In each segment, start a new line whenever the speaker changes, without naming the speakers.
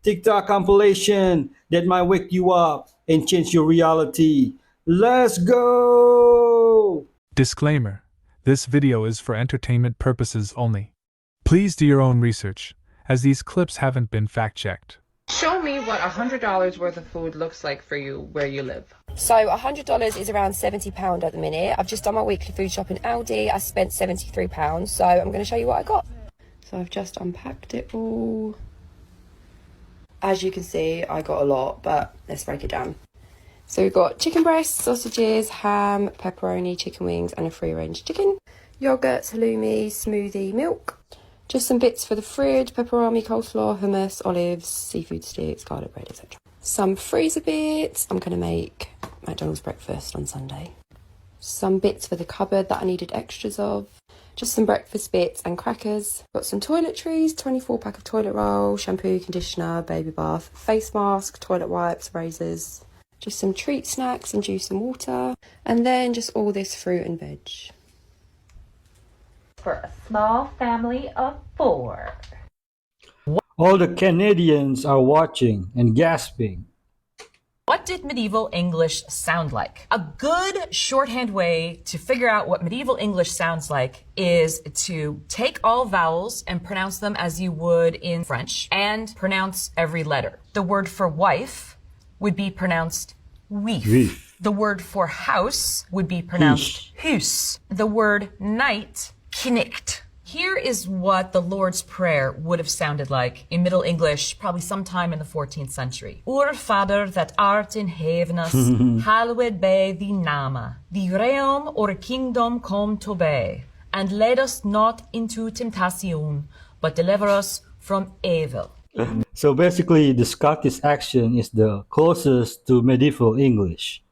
TikTok compilation that might wake you up and change your reality. Let's go!
Disclaimer: this video is for entertainment purposes only. Please do your own research, as these clips haven't been fact-checked.
Show me what $100 worth of food looks like for you where you live.
So $100 is around £70 at the minute. I've just done my weekly food shop in Aldi. I spent £73, so I'm going to show you what I got. So I've just unpacked it all. As you can see, I got a lot, but let's break it down. So we've got chicken breasts, sausages, ham, pepperoni, chicken wings, and a free-range chicken. Yogurt, halloumi, smoothie, milk. Just some bits for the fridge: pepperoni, coleslaw, hummus, olives, seafood sticks, garlic bread, etc. Some freezer bits. I'm going to make McDonald's breakfast on Sunday. Some bits for the cupboard that I needed extras of. Just some breakfast bits and crackers. Got some toiletries, 24-pack of toilet roll, shampoo, conditioner, baby bath, face mask, toilet wipes, razors. Just some treat snacks and juice and water. And then just all this fruit and veg.
For a small family of 4.
All the Canadians are watching and gasping.
What did medieval English sound like? A good shorthand way to figure out what medieval English sounds like is to take all vowels and pronounce them as you would in French and pronounce every letter. The word for wife would be pronounced wief.
Wief.
The word for house would be pronounced hus. The word knight, knicht. Here is what the Lord's Prayer would have sounded like in Middle English, probably sometime in the 14th century. Our Father that art in heaven, hallowed be thy name. Thy realm or kingdom come to be. And lead us not into temptation, but deliver us from evil.
So basically, the Scottish accent is the closest to medieval English.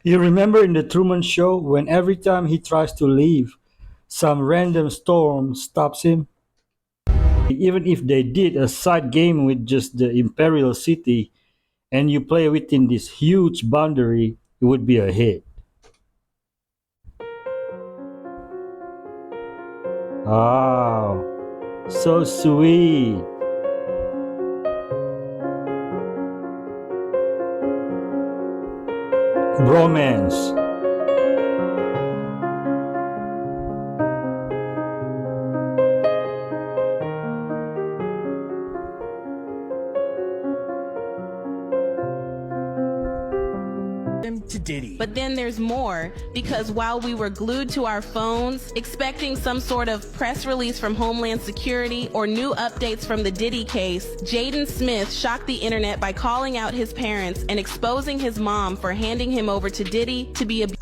You remember in the Truman Show when every time he tries to leave, some random storm stops him? Even if they did a side game with just the Imperial City and you play within this huge boundary, it would be a hit. Wow, so sweet. Bromance.
To Diddy.
But then there's more, because while we were glued to our phones, expecting some sort of press release from Homeland Security or new updates from the Diddy case, Jaden Smith shocked the internet by calling out his parents and exposing his mom for handing him over to Diddy to be abused.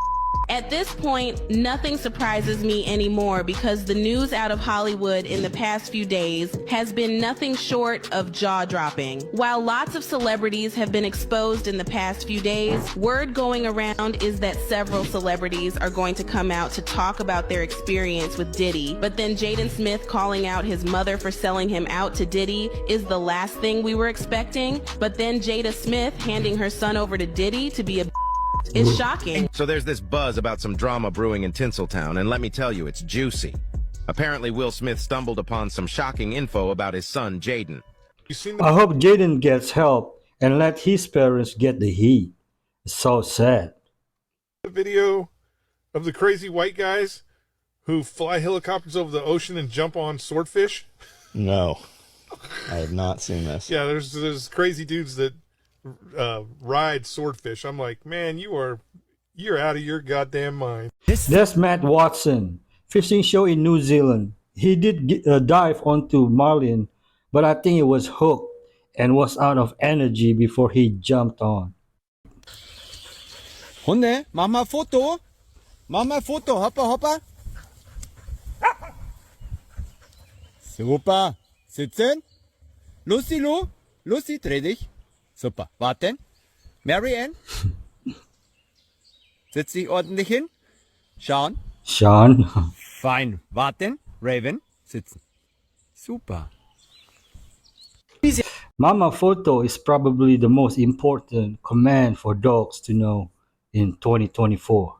At this point, nothing surprises me anymore because the news out of Hollywood in the past few days has been nothing short of jaw-dropping. While lots of celebrities have been exposed in the past few days, word going around is that several celebrities are going to come out to talk about their experience with Diddy. But then Jaden Smith calling out his mother for selling him out to Diddy is the last thing we were expecting. But then Jada Smith handing her son over to Diddy to be a is shocking.
So there's this buzz about some drama brewing in Tinseltown, and let me tell you, it's juicy. Apparently, Will Smith stumbled upon some shocking info about his son, Jaden.
I hope Jaden gets help and let his parents get the heat. It's so sad.
The video of the crazy white guys who fly helicopters over the ocean and jump on swordfish?
No, I have not seen this.
Yeah, there's crazy dudes that ride swordfish. I'm like, man, you're out of your goddamn mind.
That's Matt Watson, fishing show in New Zealand. He did dive onto marlin, but I think he was hooked and was out of energy before he jumped on.
Hunde, mach mal Foto. Mach mal Foto, hoppa, hoppa. Super. Sitzen. Lucy, Lucy, dreh dich. Super. Warten. Marianne. Setz dich ordentlich hin. Schauen.
Sean.
Fein. Warten. Raven. Sitzen. Super.
Mama Photo is probably the most important command for dogs to know in 2024.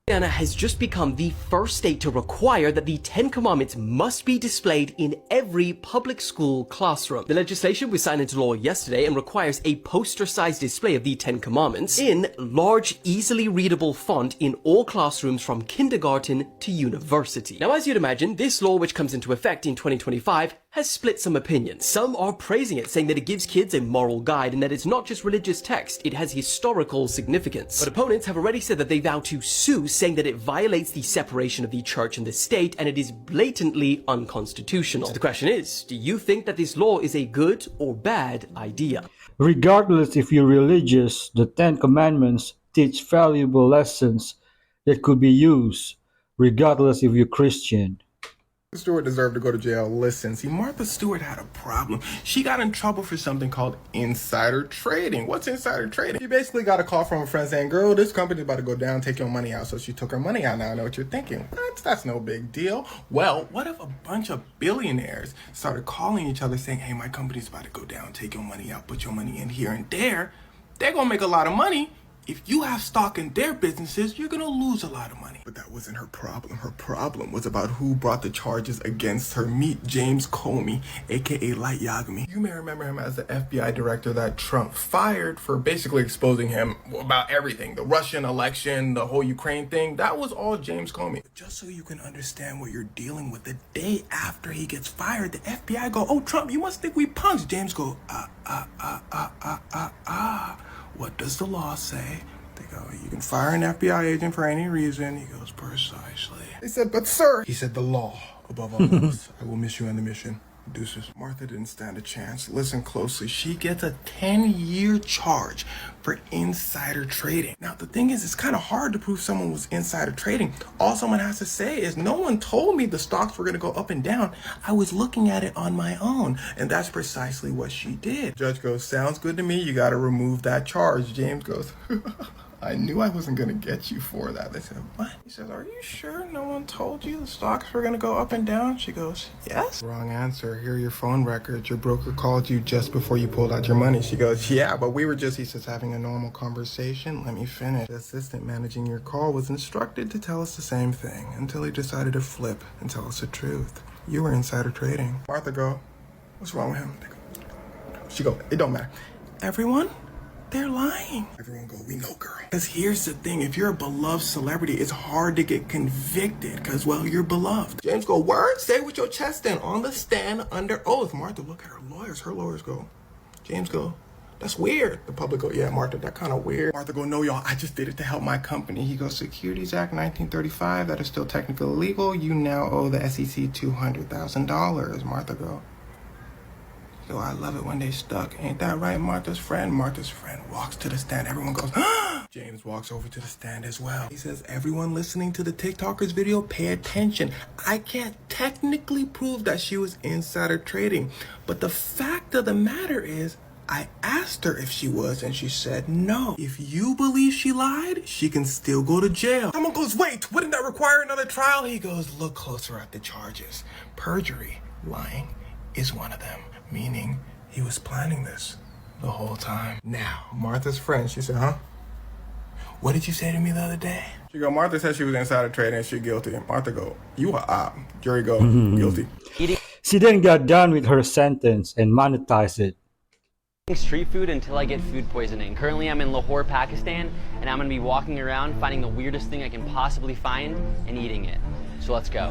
Louisiana has just become the first state to require that the Ten Commandments must be displayed in every public school classroom. The legislation was signed into law yesterday and requires a poster-sized display of the Ten Commandments in large, easily readable font in all classrooms from kindergarten to university. Now, as you'd imagine, this law, which comes into effect in 2025, has split some opinions. Some are praising it, saying that it gives kids a moral guide and that it's not just religious text, it has historical significance. But opponents have already said that they vow to sue, saying that it violates the separation of the church and the state and it is blatantly unconstitutional. So the question is, do you think that this law is a good or bad idea?
Regardless if you're religious, the Ten Commandments teach valuable lessons that could be used, regardless if you're Christian.
Stewart deserved to go to jail. Listen, see, Martha Stewart had a problem. She got in trouble for something called insider trading. What's insider trading? She basically got a call from a friend saying, girl, this company's about to go down, take your money out. So she took her money out. Now I know what you're thinking. That's no big deal. Well, what if a bunch of billionaires started calling each other saying, hey, my company's about to go down, take your money out, put your money in here and there. They're going to make a lot of money. If you have stock in their businesses, you're going to lose a lot of money. But that wasn't her problem. Her problem was about who brought the charges against her. Meet James Comey, aka Light Yagami. You may remember him as the FBI director that Trump fired for basically exposing him about everything. The Russian election, the whole Ukraine thing, that was all James Comey. Just so you can understand what you're dealing with, the day after he gets fired, the FBI go, oh, Trump, you must think we punks. James go, what does the law say? They go, you can fire an FBI agent for any reason. He goes, precisely. They said, but sir. He said, the law above all else. I will miss you on the mission. Deuces. Martha didn't stand a chance. Listen closely. She gets a 10-year charge for insider trading. Now, the thing is, it's kind of hard to prove someone was insider trading. All someone has to say is, no one told me the stocks were going to go up and down. I was looking at it on my own. And that's precisely what she did. Judge goes, sounds good to me. You got to remove that charge. James goes, I knew I wasn't going to get you for that. They said, what? He says, are you sure no one told you the stocks were going to go up and down? She goes, yes. Wrong answer. Here are your phone records. Your broker called you just before you pulled out your money. She goes, yeah, but we were just, he says, having a normal conversation. Let me finish. The assistant managing your call was instructed to tell us the same thing until he decided to flip and tell us the truth. You were insider trading. Martha go, what's wrong with him? They go, she go, it don't matter. Everyone? They're lying. Everyone go, we know, girl. Because here's the thing. If you're a beloved celebrity, it's hard to get convicted because, well, you're beloved. James go, word? Say it with your chest in. On the stand, under oath. Martha, look at her lawyers. Her lawyers go. James go, that's weird. The public go, yeah, Martha, that kind of weird. Martha go, no, y'all, I just did it to help my company. He goes, Securities Act 1935, that is still technically illegal. You now owe the SEC $200,000. Martha go, yo, I love it when they stuck. Ain't that right, Martha's friend? Martha's friend walks to the stand. Everyone goes, ah! James walks over to the stand as well. He says, everyone listening to the TikToker's video, pay attention. I can't technically prove that she was insider trading, but the fact of the matter is, I asked her if she was, and she said no. If you believe she lied, she can still go to jail. Someone goes, wait, wouldn't that require another trial? He goes, look closer at the charges. Perjury, lying, is one of them. Meaning, he was planning this the whole time. Now, Martha's friend, she said, huh? what did you say to me the other day? She go, Martha said she was insider trading and she's guilty. Martha go, you a op. Jury go, guilty.
She then got done with her sentence and monetized it.
Street food until I get food poisoning. Currently I'm in Lahore, Pakistan, and I'm gonna be walking around finding the weirdest thing I can possibly find and eating it. So let's go.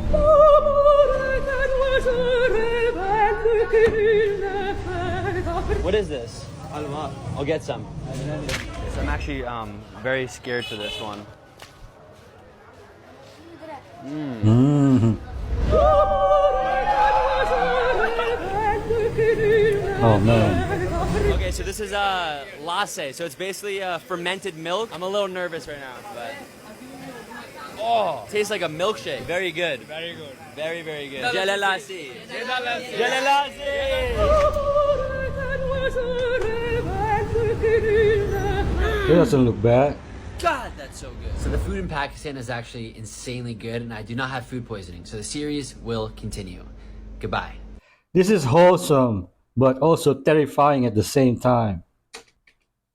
What is this? I'll get some. I'm actually very scared for this one.
Oh man.
Okay, so this is lasse. So it's basically fermented milk. I'm a little nervous right now, but oh, tastes like a milkshake. Very good. Very good. Very, very good. Jalalasi. Jalalasi.
It doesn't look bad.
God, that's so good. So the food in Pakistan is actually insanely good, and I do not have food poisoning. So the series will continue. Goodbye.
This is wholesome, but also terrifying at the same time.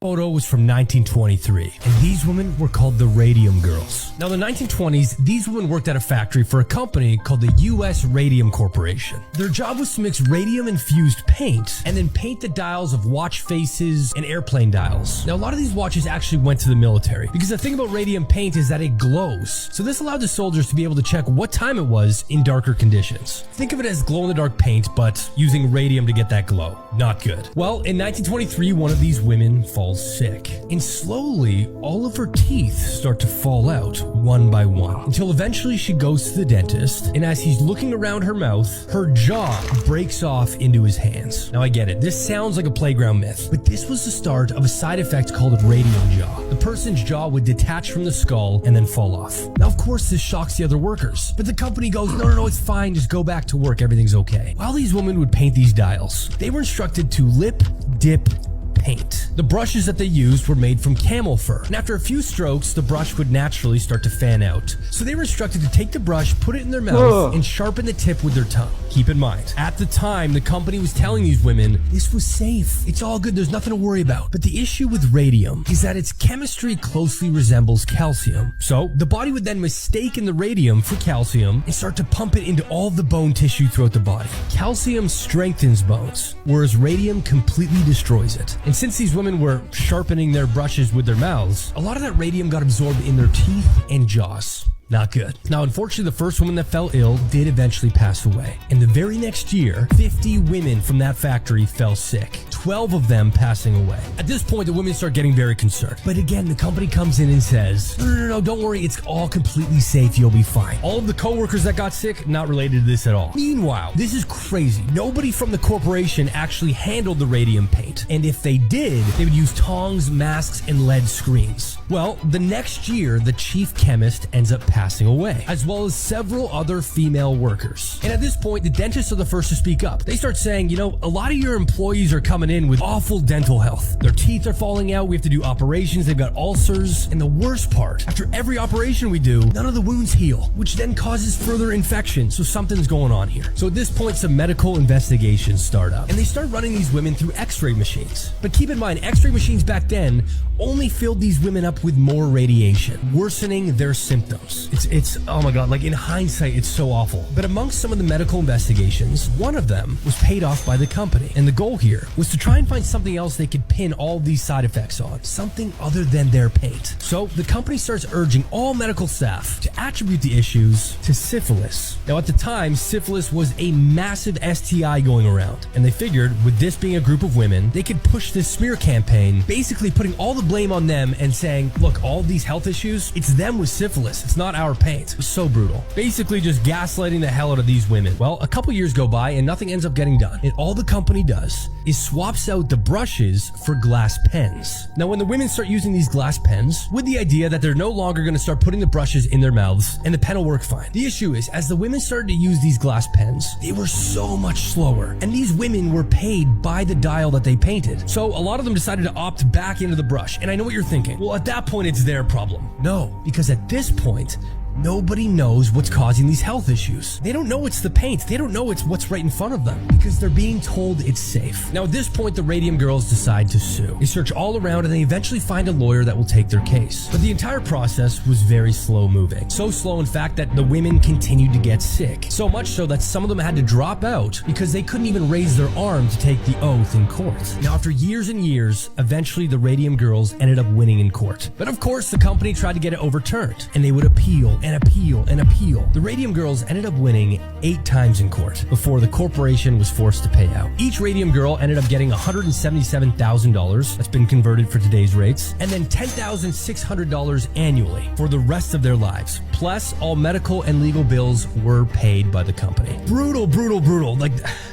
Photo was from 1923, and these women were called the Radium Girls. Now, in the 1920s, these women worked at a factory for a company called the U.S. Radium Corporation. Their job was to mix radium-infused paint and then paint the dials of watch faces and airplane dials. Now, a lot of these watches actually went to the military because the thing about radium paint is that it glows. So this allowed the soldiers to be able to check what time it was in darker conditions. Think of it as glow-in-the-dark paint, but using radium to get that glow. Not good. Well, in 1923, one of these women falls sick, and slowly all of her teeth start to fall out one by one until eventually she goes to the dentist, and as he's looking around her mouth, her jaw breaks off into his hands. Now I get it, this sounds like a playground myth, but this was the start of a side effect called radium jaw. The person's jaw would detach from the skull and then fall off. Now of course this shocks the other workers, but the company goes, no, it's fine, just go back to work, everything's okay. While these women would paint these dials, they were instructed to lip dip paint. The brushes that they used were made from camel fur, and after a few strokes, the brush would naturally start to fan out. So they were instructed to take the brush, put it in their mouth, and sharpen the tip with their tongue. Keep in mind, at the time, the company was telling these women, this was safe, it's all good, there's nothing to worry about. But the issue with radium is that its chemistry closely resembles calcium. So the body would then mistake the radium for calcium and start to pump it into all the bone tissue throughout the body. Calcium strengthens bones, whereas radium completely destroys it. And since these women were sharpening their brushes with their mouths, a lot of that radium got absorbed in their teeth and jaws. Not good. Now, unfortunately, the first woman that fell ill did eventually pass away. And the very next year, 50 women from that factory fell sick, 12 of them passing away. At this point, the women start getting very concerned. But again, the company comes in and says, no, don't worry, it's all completely safe, you'll be fine. All of the coworkers that got sick, not related to this at all. Meanwhile, this is crazy. Nobody from the corporation actually handled the radium paint. And if they did, they would use tongs, masks, and lead screens. Well, the next year, the chief chemist ends up passing away, as well as several other female workers. And at this point, the dentists are the first to speak up. They start saying, a lot of your employees are coming in with awful dental health. Their teeth are falling out, we have to do operations, they've got ulcers, and the worst part, after every operation we do, none of the wounds heal, which then causes further infection, so something's going on here. So at this point, some medical investigations start up, and they start running these women through x-ray machines. But keep in mind, x-ray machines back then only filled these women up with more radiation, worsening their symptoms. It's oh my god, like in hindsight, it's so awful. But amongst some of the medical investigations, one of them was paid off by the company. And the goal here was to try and find something else they could pin all these side effects on, something other than their paint. So the company starts urging all medical staff to attribute the issues to syphilis. Now at the time, syphilis was a massive STI going around. And they figured with this being a group of women, they could push this smear campaign, basically putting all the blame on them and saying, look, all these health issues, it's them with syphilis, it's not our paint. It was so brutal. Basically just gaslighting the hell out of these women. Well, a couple years go by and nothing ends up getting done. And all the company does is swaps out the brushes for glass pens. Now when the women start using these glass pens with the idea that they're no longer going to start putting the brushes in their mouths and the pen will work fine. The issue is, as the women started to use these glass pens, they were so much slower. And these women were paid by the dial that they painted. So a lot of them decided to opt back into the brush. And I know what you're thinking. Well, at that point, it's their problem. No, because at this point, Nobody knows what's causing these health issues. They don't know it's the paint. They don't know it's what's right in front of them because they're being told it's safe. Now, at this point, the Radium Girls decide to sue. They search all around and they eventually find a lawyer that will take their case. But the entire process was very slow moving. So slow, in fact, that the women continued to get sick. So much so that some of them had to drop out because they couldn't even raise their arm to take the oath in court. Now, after years and years, eventually the Radium Girls ended up winning in court. But of course, the company tried to get it overturned, and they would appeal and appeal and appeal. The Radium Girls ended up winning 8 times in court before the corporation was forced to pay out. Each Radium Girl ended up getting $177,000, that's been converted for today's rates, and then $10,600 annually for the rest of their lives. Plus, all medical and legal bills were paid by the company. Brutal, brutal, brutal.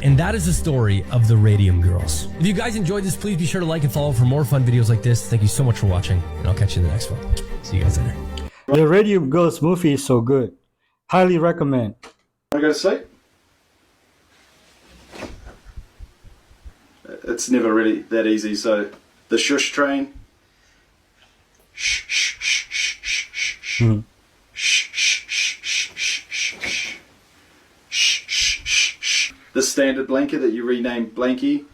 And that is the story of the Radium Girls. If you guys enjoyed this, please be sure to like and follow for more fun videos like this. Thank you so much for watching, and I'll catch you in the next one. See you guys later.
The Radium Girls movie is so good. Highly recommend.
Want to go to sleep? It's never really that easy, so the shush train. Shh, shh, shh, shh, shh, shh, shh.
Mhm.
Shh, shh, shh, shh, shh, shh, shh. Shh, shh, shh, shh. The standard blanket that you renamed Blanky.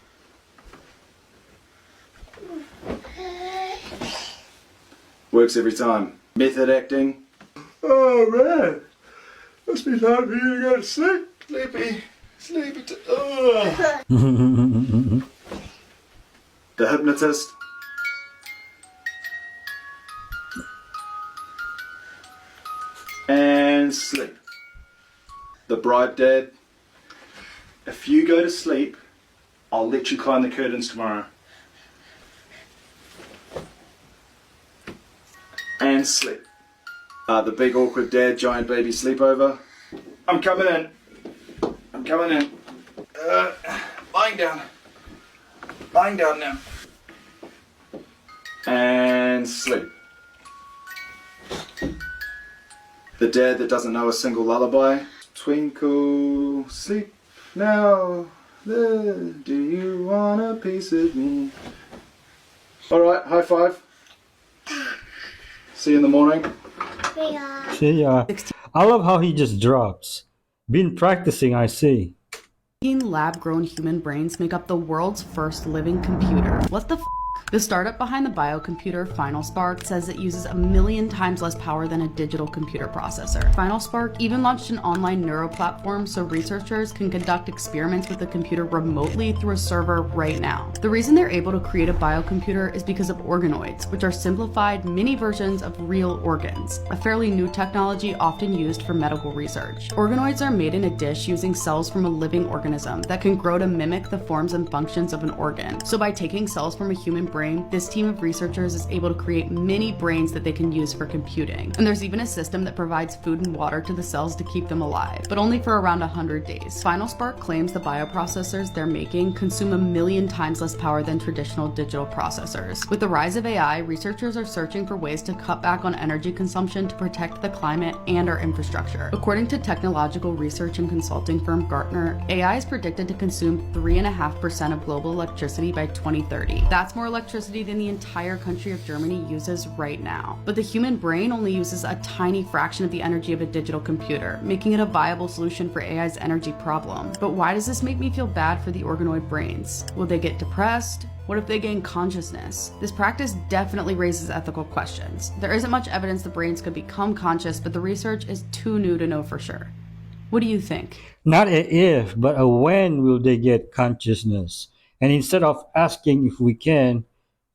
Works every time. Method acting. Oh man, must be time for you to go to sleep. Sleepy, sleepy. The hypnotist. And sleep. The bride dad. If you go to sleep, I'll let you climb the curtains tomorrow. And sleep. The big awkward dad, giant baby sleepover. I'm coming in. I'm coming in. Lying down. Lying down now. And sleep. The dad that doesn't know a single lullaby. Twinkle, sleep now. Do you want a piece of me? Alright, high five. See you in the morning.
See ya. I love how he just drops. Been practicing, I see.
Lab-grown human brains make up the world's first living computer. What the f***? The startup behind the biocomputer FinalSpark says it uses 1,000,000 times less power than a digital computer processor. FinalSpark even launched an online neuro platform so researchers can conduct experiments with the computer remotely through a server right now. The reason they're able to create a biocomputer is because of organoids, which are simplified mini versions of real organs, a fairly new technology often used for medical research. Organoids are made in a dish using cells from a living organism that can grow to mimic the forms and functions of an organ. So by taking cells from a human brain, this team of researchers is able to create mini brains that they can use for computing. And there's even a system that provides food and water to the cells to keep them alive, but only for around 100 days. FinalSpark claims the bioprocessors they're making consume 1,000,000 times less power than traditional digital processors. With the rise of AI, researchers are searching for ways to cut back on energy consumption to protect the climate and our infrastructure. According to technological research and consulting firm Gartner, AI is predicted to consume 3.5% of global electricity by 2030. That's more electricity than the entire country of Germany uses right now. But the human brain only uses a tiny fraction of the energy of a digital computer, making it a viable solution for AI's energy problem. But why does this make me feel bad for the organoid brains? Will they get depressed? What if they gain consciousness? This practice definitely raises ethical questions. There isn't much evidence the brains could become conscious, but the research is too new to know for sure. What do you think?
Not a if, but a when will they get consciousness? And instead of asking if we can,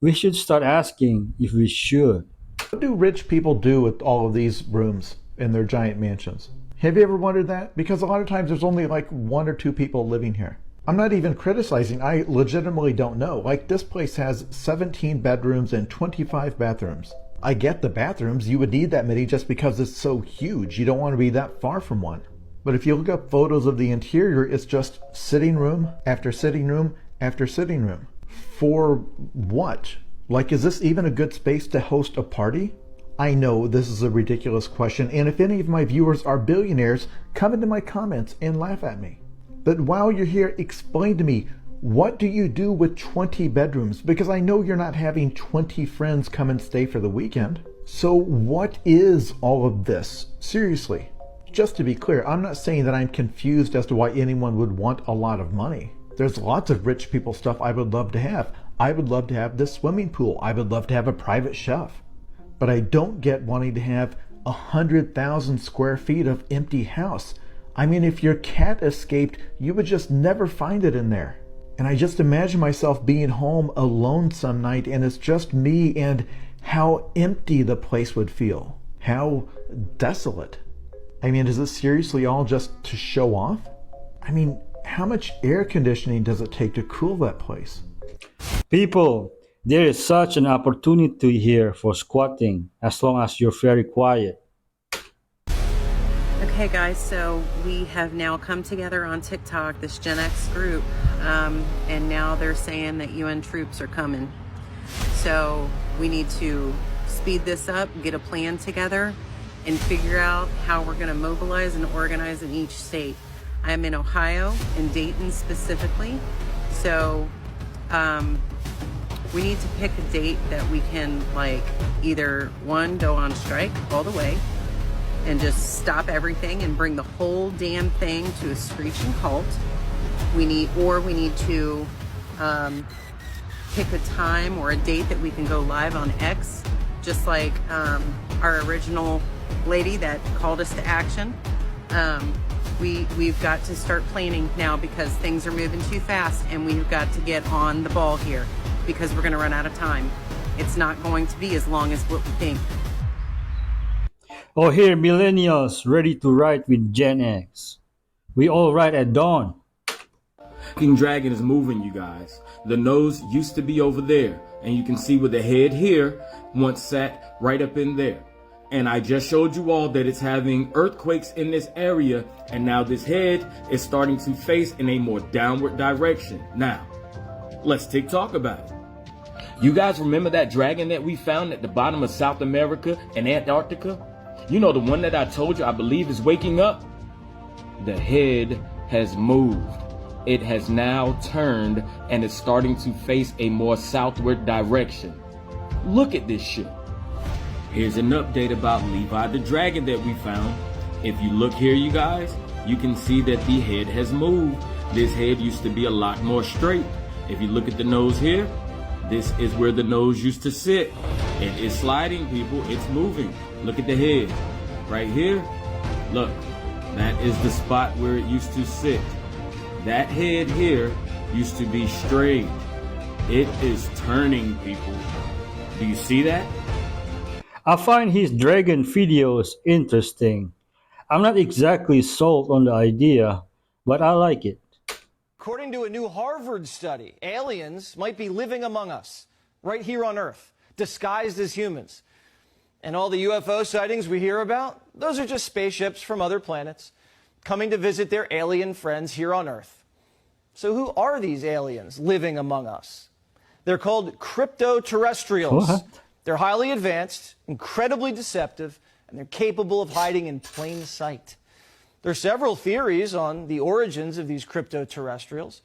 we should start asking if we should.
What do rich people do with all of these rooms in their giant mansions? Have you ever wondered that? Because a lot of times there's only like 1 or 2 people living here. I'm not even criticizing, I legitimately don't know. Like this place has 17 bedrooms and 25 bathrooms. I get the bathrooms, you would need that many just because it's so huge. You don't want to be that far from one. But if you look up photos of the interior, it's just sitting room after sitting room after sitting room. For what? Like, is this even a good space to host a party? I know this is a ridiculous question, and if any of my viewers are billionaires, come into my comments and laugh at me. But while you're here, explain to me, what do you do with 20 bedrooms? Because I know you're not having 20 friends come and stay for the weekend. So what is all of this? Seriously, just to be clear, I'm not saying that I'm confused as to why anyone would want a lot of money. There's lots of rich people stuff I would love to have. I would love to have this swimming pool. I would love to have a private chef. But I don't get wanting to have 100,000 square feet of empty house. I mean, if your cat escaped, you would just never find it in there. And I just imagine myself being home alone some night and it's just me, and how empty the place would feel. How desolate. I mean, is this seriously all just to show off? I mean, how much air conditioning does it take to cool that place?
People, there is such an opportunity here for squatting as long as you're very quiet.
Okay guys, so we have now come together on TikTok, this Gen X group, and now they're saying that UN troops are coming. So we need to speed this up, get a plan together, and figure out how we're going to mobilize and organize in each state. I'm in Ohio, in Dayton specifically, so we need to pick a date that we can, like, either one, go on strike all the way and just stop everything and bring the whole damn thing to a screeching halt. We need to pick a time or a date that we can go live on X, just like our original lady that called us to action. We've got to start planning now because things are moving too fast, and we've got to get on the ball here because we're going to run out of time. It's not going to be as long as what we think.
Oh, here, millennials ready to ride with Gen X. We all ride at dawn.
King Dragon is moving, you guys. The nose used to be over there, and you can see where the head here once sat right up in there. And I just showed you all that it's having earthquakes in this area, and now this head is starting to face in a more downward direction. Now, let's talk about it. You guys remember that dragon that we found at the bottom of South America and Antarctica? You know, the one that I told you I believe is waking up? The head has moved. It has now turned and is starting to face a more southward direction. Look at this shit. Here's an update about Levi the dragon that we found. If you look here, you guys, you can see that the head has moved. This head used to be a lot more straight. If you look at the nose here, this is where the nose used to sit. It is sliding, people. It's moving. Look at the head. Right here. Look. That is the spot where it used to sit. That head here used to be straight. It is turning, people. Do you see that?
I find his dragon videos interesting. I'm not exactly sold on the idea, but I like it.
According to a new Harvard study, aliens might be living among us, right here on Earth, disguised as humans. And all the UFO sightings we hear about, those are just spaceships from other planets coming to visit their alien friends here on Earth. So who are these aliens living among us? They're called crypto-terrestrials.
What?
They're highly advanced, incredibly deceptive, and they're capable of hiding in plain sight. There are several theories on the origins of these crypto-terrestrials.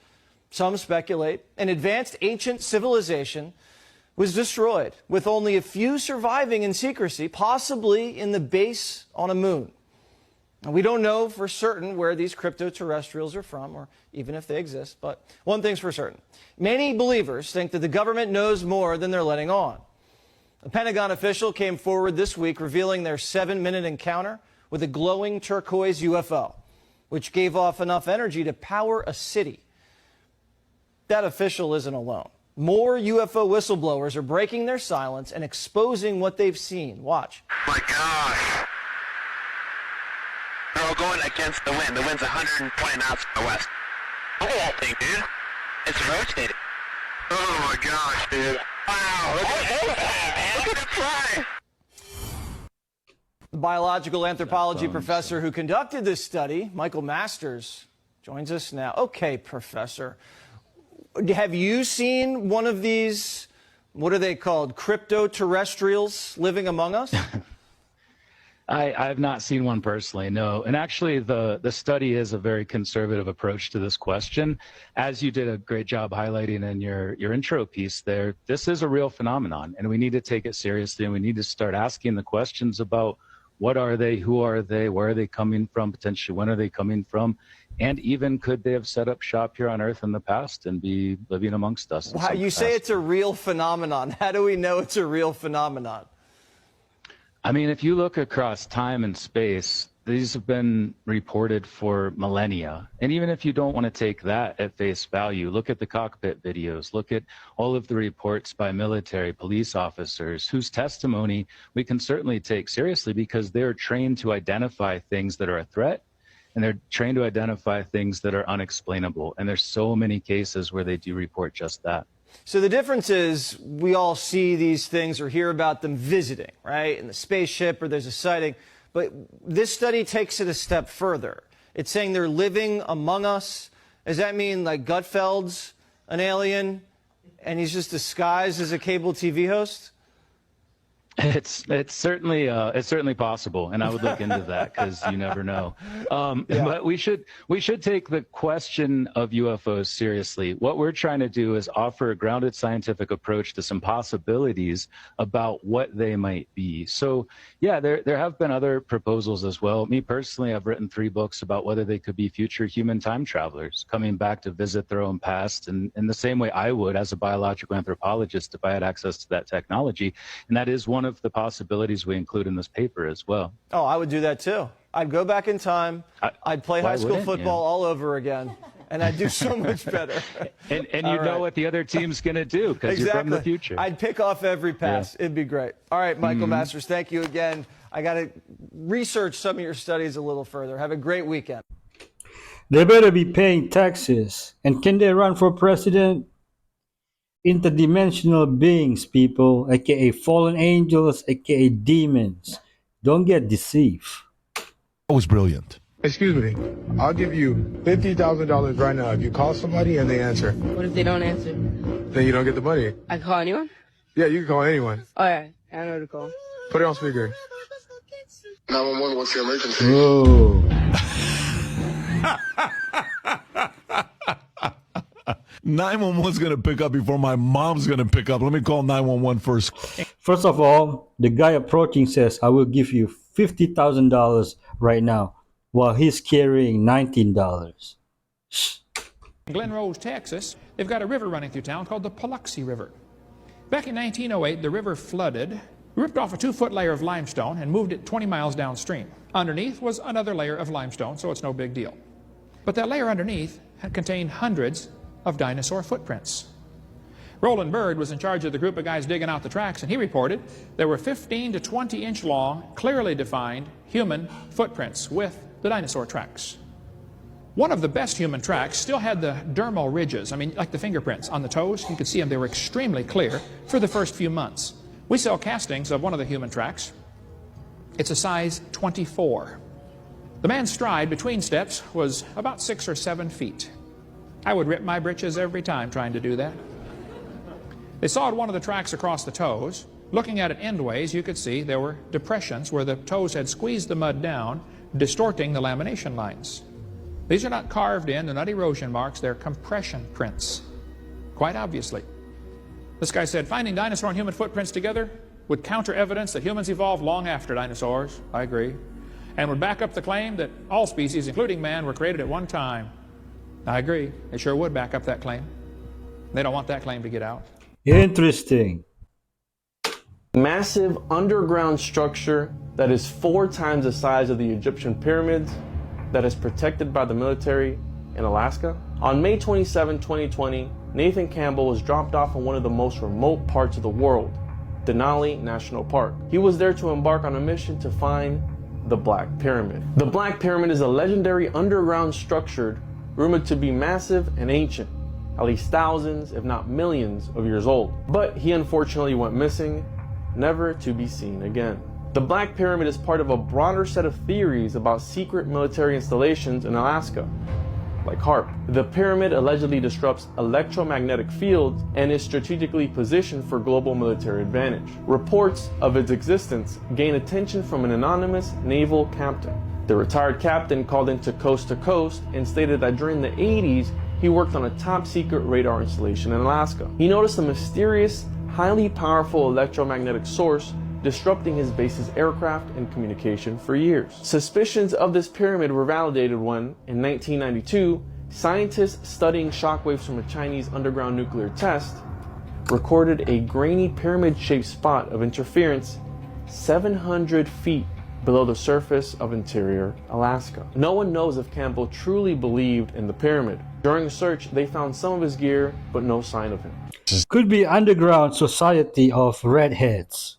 Some speculate an advanced ancient civilization was destroyed, with only a few surviving in secrecy, possibly in the base on a moon. Now, we don't know for certain where these crypto-terrestrials are from, or even if they exist, but one thing's for certain. Many believers think that the government knows more than they're letting on. A Pentagon official came forward this week revealing their 7-minute encounter with a glowing turquoise UFO, which gave off enough energy to power a city. That official isn't alone. More UFO whistleblowers are breaking their silence and exposing what they've seen. Watch.
Oh my gosh. They're all going against the wind. The wind's 120 miles from the west. Look at that thing, dude. It's rotating. Oh my gosh, dude. Wow. Look at that, man. Look at it fly.
The biological anthropology professor who conducted this study, Michael Masters, joins us now. Okay, professor. Have you seen one of these, what are they called, crypto-terrestrials living among us?
I've not seen one personally, no. And actually, the study is a very conservative approach to this question. As you did a great job highlighting in your intro piece there, this is a real phenomenon, and we need to take it seriously, and we need to start asking the questions about what are they, who are they, where are they coming from, potentially when are they coming from, and even could they have set up shop here on Earth in the past and be living amongst us?
Wow, you say it's a real phenomenon. How do we know it's a real phenomenon?
I mean, if you look across time and space, these have been reported for millennia. And even if you don't want to take that at face value, look at the cockpit videos, look at all of the reports by military, police officers, whose testimony we can certainly take seriously because they're trained to identify things that are a threat, and they're trained to identify things that are unexplainable. And there's so many cases where they do report just that.
So the difference is we all see these things or hear about them visiting, right, in the spaceship or there's a sighting. But this study takes it a step further. It's saying they're living among us. Does that mean like Gutfeld's an alien and he's just disguised as a cable TV host?
It's certainly possible, and I would look into that because you never know. But we should take the question of UFOs seriously. What we're trying to do is offer a grounded scientific approach to some possibilities about what they might be. So, yeah, there have been other proposals as well. Me personally, I've written 3 books about whether they could be future human time travelers coming back to visit their own past, and in the same way I would as a biological anthropologist if I had access to that technology. And that is one of the possibilities we include in this paper as well.
Oh, I would do that too. I'd go back in time. I'd play high school football all over again, and I'd do so much better.
And you know what the other team's going to do because you're from the future.
I'd pick off every pass. It'd be great. All right, Michael Masters, thank you again. I got to research some of your studies a little further. Have a great weekend.
They better be paying taxes. And can they run for president? Interdimensional beings, people, aka fallen angels, aka demons. Don't get deceived.
That was brilliant.
Excuse me. I'll give you $50,000 right now if you call somebody and they answer.
What if they don't answer?
Then you don't get the money.
I can call anyone?
Yeah, you can call anyone.
All right, I know who to call.
Put it on speaker.
911, what's the emergency?
Whoa.
911's going to pick up before my mom's going to pick up. Let me call 911 first.
First of all, the guy approaching says, I will give you $50,000 right now, while he's carrying $19.
Glen Rose, Texas, they've got a river running through town called the Paluxy River. Back in 1908, the river flooded, ripped off a 2-foot layer of limestone and moved it 20 miles downstream. Underneath was another layer of limestone, so it's no big deal. But that layer underneath had contained hundreds of dinosaur footprints. Roland Bird was in charge of the group of guys digging out the tracks, and he reported there were 15 to 20 inch long, clearly defined human footprints with the dinosaur tracks. One of the best human tracks still had the dermal ridges, I mean like the fingerprints on the toes. You could see them, they were extremely clear for the first few months. We sell castings of one of the human tracks. It's a size 24. The man's stride between steps was about 6 or 7 feet. I would rip my britches every time trying to do that. They sawed one of the tracks across the toes. Looking at it endways, you could see there were depressions where the toes had squeezed the mud down, distorting the lamination lines. These are not carved in, they're not erosion marks, they're compression prints, quite obviously. This guy said finding dinosaur and human footprints together would counter evidence that humans evolved long after dinosaurs. I agree. And would back up the claim that all species, including man, were created at one time. I agree. They sure would back up that claim. They don't want that claim to get out.
Interesting.
Massive underground structure that is 4 times the size of the Egyptian pyramids, that is protected by the military in Alaska. On May 27, 2020, Nathan Campbell was dropped off in one of the most remote parts of the world, Denali National Park. He was there to embark on a mission to find the Black Pyramid. The Black Pyramid is a legendary underground structure rumored to be massive and ancient, at least thousands, if not millions of years old. But he unfortunately went missing, never to be seen again. The Black Pyramid is part of a broader set of theories about secret military installations in Alaska, like HAARP. The pyramid allegedly disrupts electromagnetic fields and is strategically positioned for global military advantage. Reports of its existence gain attention from an anonymous naval captain. The retired captain called into Coast and stated that during the 80s, he worked on a top-secret radar installation in Alaska. He noticed a mysterious, highly powerful electromagnetic source disrupting his base's aircraft and communication for years. Suspicions of this pyramid were validated when, in 1992, scientists studying shockwaves from a Chinese underground nuclear test recorded a grainy pyramid-shaped spot of interference 700 feet below the surface of interior Alaska. No one knows if Campbell truly believed in the pyramid. During a search, they found some of his gear, but no sign of him.
Could be underground society of redheads.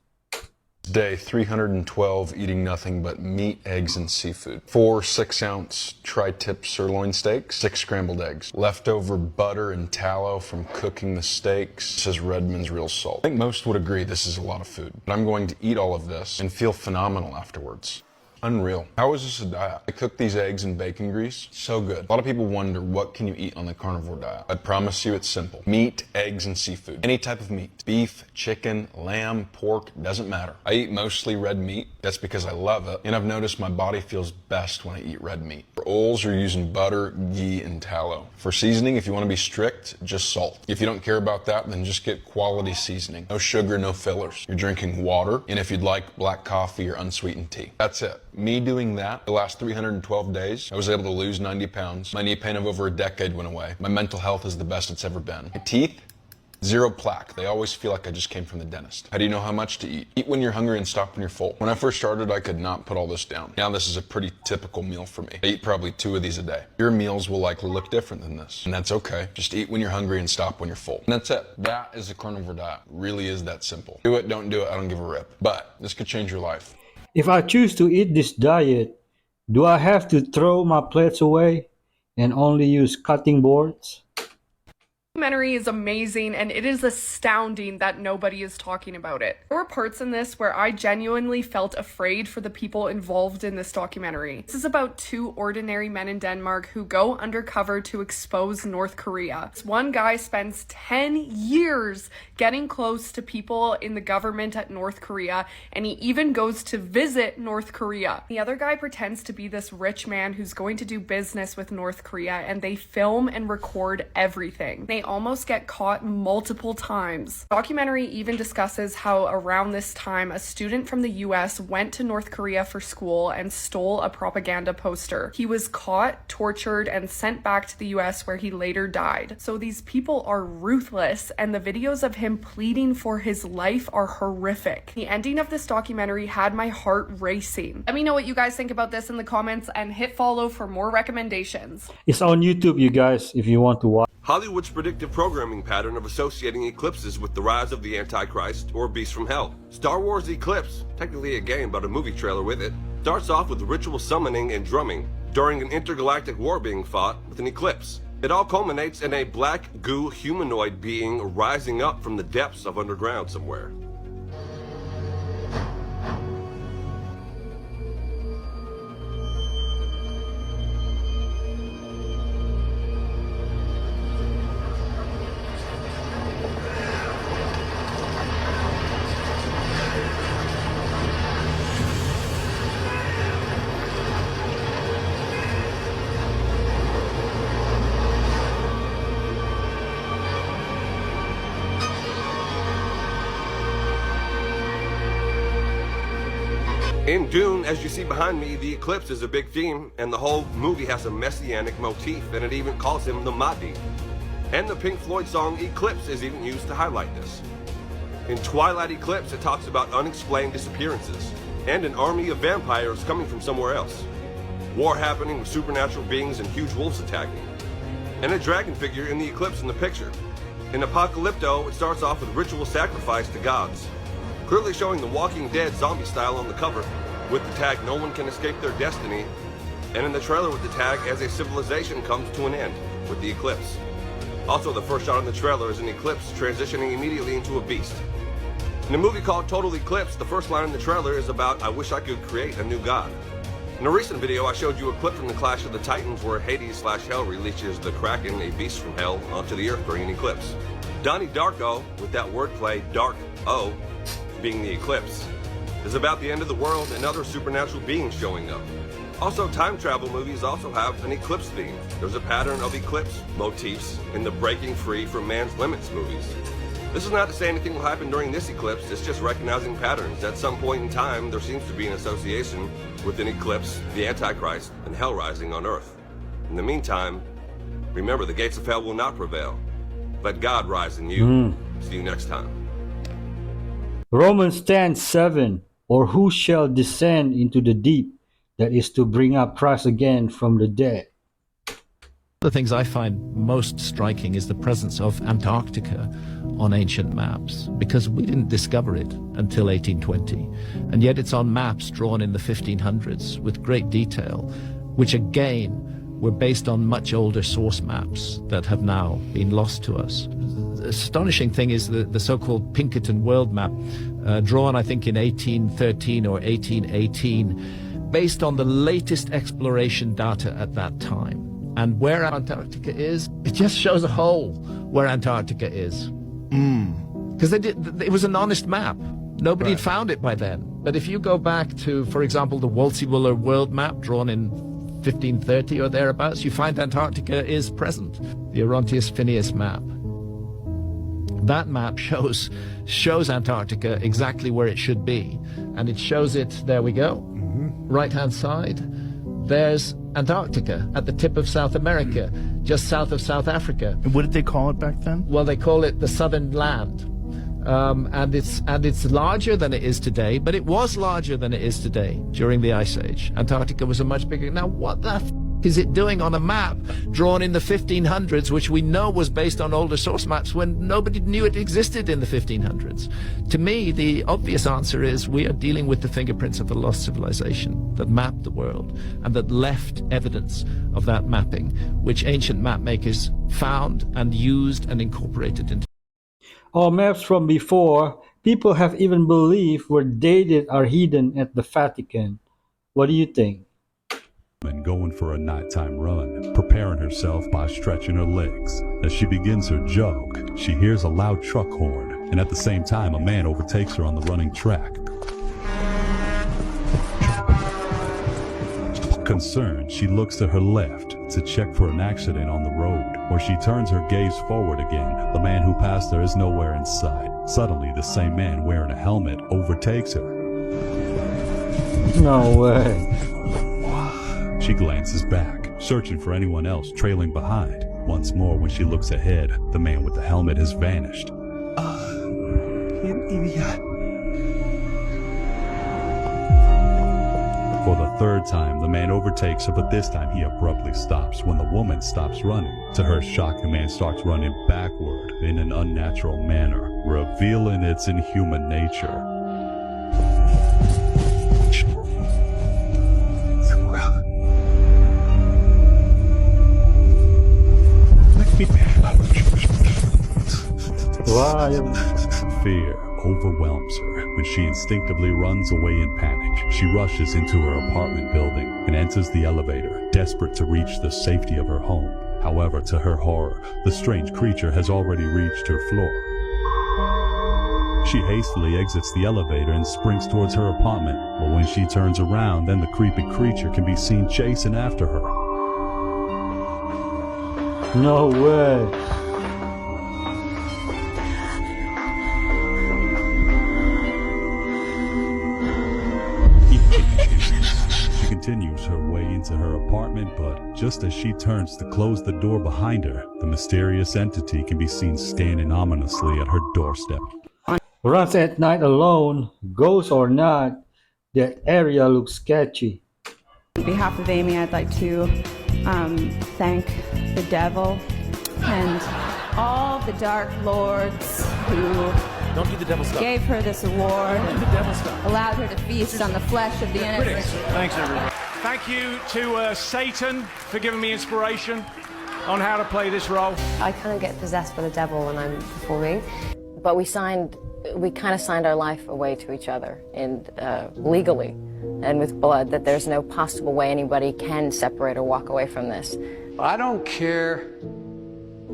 Day 312, eating nothing but meat, eggs, and seafood. 4 6-ounce tri-tip sirloin steaks, 6 scrambled eggs. Leftover butter and tallow from cooking the steaks. This is Redmond's real salt. I think most would agree this is a lot of food, but I'm going to eat all of this and feel phenomenal afterwards. Unreal. How is this a diet? I cook these eggs in bacon grease. So good. A lot of people wonder, what can you eat on the carnivore diet? I promise you it's simple. Meat, eggs, and seafood. Any type of meat. Beef, chicken, lamb, pork, doesn't matter. I eat mostly red meat. That's because I love it. And I've noticed my body feels best when I eat red meat. For oils, you're using butter, ghee, and tallow. For seasoning, if you want to be strict, just salt. If you don't care about that, then just get quality seasoning. No sugar, no fillers. You're drinking water, and if you'd like, black coffee or unsweetened tea. That's it. Me doing that the last 312 days, I was able to lose 90 pounds. My knee pain of over a decade went away. My mental health is the best it's ever been. My teeth, 0 plaque. They always feel like I just came from the dentist. How do you know how much to eat? Eat when you're hungry and stop when you're full. When I first started, I could not put all this down. Now this is a pretty typical meal for me. I eat probably 2 of these a day. Your meals will likely look different than this, and that's okay. Just eat when you're hungry and stop when you're full. And that's it. That is a carnivore diet. It really is that simple. Do it, don't do it, I don't give a rip. But this could change your life.
If I choose to eat this diet, do I have to throw my plates away and only use cutting boards?
Documentary is amazing, and it is astounding that nobody is talking about it. There were parts in this where I genuinely felt afraid for the people involved in this documentary. This is about 2 ordinary men in Denmark who go undercover to expose North Korea. This one guy spends 10 years getting close to people in the government at North Korea, and he even goes to visit North Korea. The other guy pretends to be this rich man who's going to do business with North Korea, and they film and record everything. They almost get caught multiple times. The documentary even discusses how around this time a student from the US went to North Korea for school and stole a propaganda poster. He was caught, tortured, and sent back to the US where he later died. So these people are ruthless, and the videos of him pleading for his life are horrific. The ending of this documentary had my heart racing. Let me know what you guys think about this in the comments, and hit follow for more recommendations.
It's on YouTube, you guys, if you want to watch.
Hollywood's predictive programming pattern of associating eclipses with the rise of the Antichrist or Beast from Hell. Star Wars Eclipse, technically a game but a movie trailer with it, starts off with ritual summoning and drumming during an intergalactic war being fought with an eclipse. It all culminates in a black goo humanoid being rising up from the depths of underground somewhere. In Dune, as you see behind me, the eclipse is a big theme, and the whole movie has a messianic motif, and it even calls him the Mahdi. And the Pink Floyd song Eclipse is even used to highlight this. In Twilight Eclipse, it talks about unexplained disappearances, and an army of vampires coming from somewhere else. War happening with supernatural beings and huge wolves attacking. And a dragon figure in the eclipse in the picture. In Apocalypto, it starts off with ritual sacrifice to gods, clearly showing the Walking Dead zombie style on the cover, with the tag "No one can escape their destiny," and in the trailer with the tag "As a civilization comes to an end," with the eclipse. Also, the first shot in the trailer is an eclipse transitioning immediately into a beast. In a movie called Total Eclipse, the first line in the trailer is about "I wish I could create a new god." In a recent video, I showed you a clip from the Clash of the Titans where Hades/Hell releases the Kraken, a beast from hell, onto the Earth during an eclipse. Donnie Darko, with that wordplay, Dark O, being the eclipse, is about the end of the world and other supernatural beings showing up. Also, time travel movies also have an eclipse theme. There's a pattern of eclipse motifs in the Breaking Free from Man's Limits movies. This is not to say anything will happen during this eclipse, it's just recognizing patterns. At some point in time, there seems to be an association with an eclipse, the Antichrist, and hell rising on earth. In the meantime, remember the gates of hell will not prevail. Let God rise in you. See you next time.
Romans 10:7, or who shall descend into the deep, that is to bring up Christ again from the dead.
The things I find most striking is the presence of Antarctica on ancient maps, because we didn't discover it until 1820, and yet it's on maps drawn in the 1500s with great detail, which again were based on much older source maps that have now been lost to us. The astonishing thing is the so-called Pinkerton world map, drawn I think in 1813 or 1818, based on the latest exploration data at that time. And where Antarctica is, it just shows a hole where Antarctica is. Because it was an honest map. Nobody had found it by then. But if you go back to, for example, the Wolsey-Wooler world map drawn in 1530 or thereabouts, you find Antarctica is present. The Orontius Phineas map. That map shows Antarctica exactly where it should be. And it shows it, there we go, right-hand side. There's Antarctica at the tip of South America, just south of South Africa.
And what did they call it back then?
Well, they call it the Southern Land. And it's larger than it is today, but it was larger than it is today during the Ice Age. Antarctica was a much bigger. Now, what the f is it doing on a map drawn in the 1500s, which we know was based on older source maps when nobody knew it existed in the 1500s? To me, the obvious answer is we are dealing with the fingerprints of a lost civilization that mapped the world and that left evidence of that mapping, which ancient map makers found and used and incorporated into.
All maps from before, people have even believed were dated, are hidden at the Vatican. What do you think?
And going for a nighttime run, preparing herself by stretching her legs. As she begins her jog, she hears a loud truck horn, and at the same time a man overtakes her on the running track. Concerned, she looks to her left to check for an accident on the road. Where she turns her gaze forward again, the man who passed her is nowhere in sight. Suddenly, the same man wearing a helmet overtakes her.
No way.
She glances back, searching for anyone else trailing behind. Once more, when she looks ahead, the man with the helmet has vanished.
You idiot.
For the third time, the man overtakes her, but this time he abruptly stops when the woman stops running. To her shock, the man starts running backward in an unnatural manner, revealing its inhuman nature. Fear overwhelms her when she instinctively runs away in panic. She rushes into her apartment building and enters the elevator, desperate to reach the safety of her home. However, to her horror, the strange creature has already reached her floor. She hastily exits the elevator and springs towards her apartment, but when she turns around, then the creepy creature can be seen chasing after her.
No way.
She continues her way into her apartment, but just as she turns to close the door behind her, the mysterious entity can be seen standing ominously at her doorstep.
Runs at night alone, ghost or not, that area looks sketchy.
On behalf of Amy, I'd like to thank the devil and all the dark lords who
Don't do the devil stuff.
gave her this award
Don't do the devil stuff.
and allowed her to feast on the flesh of the innocent.
Thanks, everyone.
Thank you to Satan for giving me inspiration on how to play this role.
I kind of get possessed by the devil when I'm performing, but we kind of signed our life away to each other and legally.
and with blood that there's no possible way anybody can separate or walk away from this.
I don't care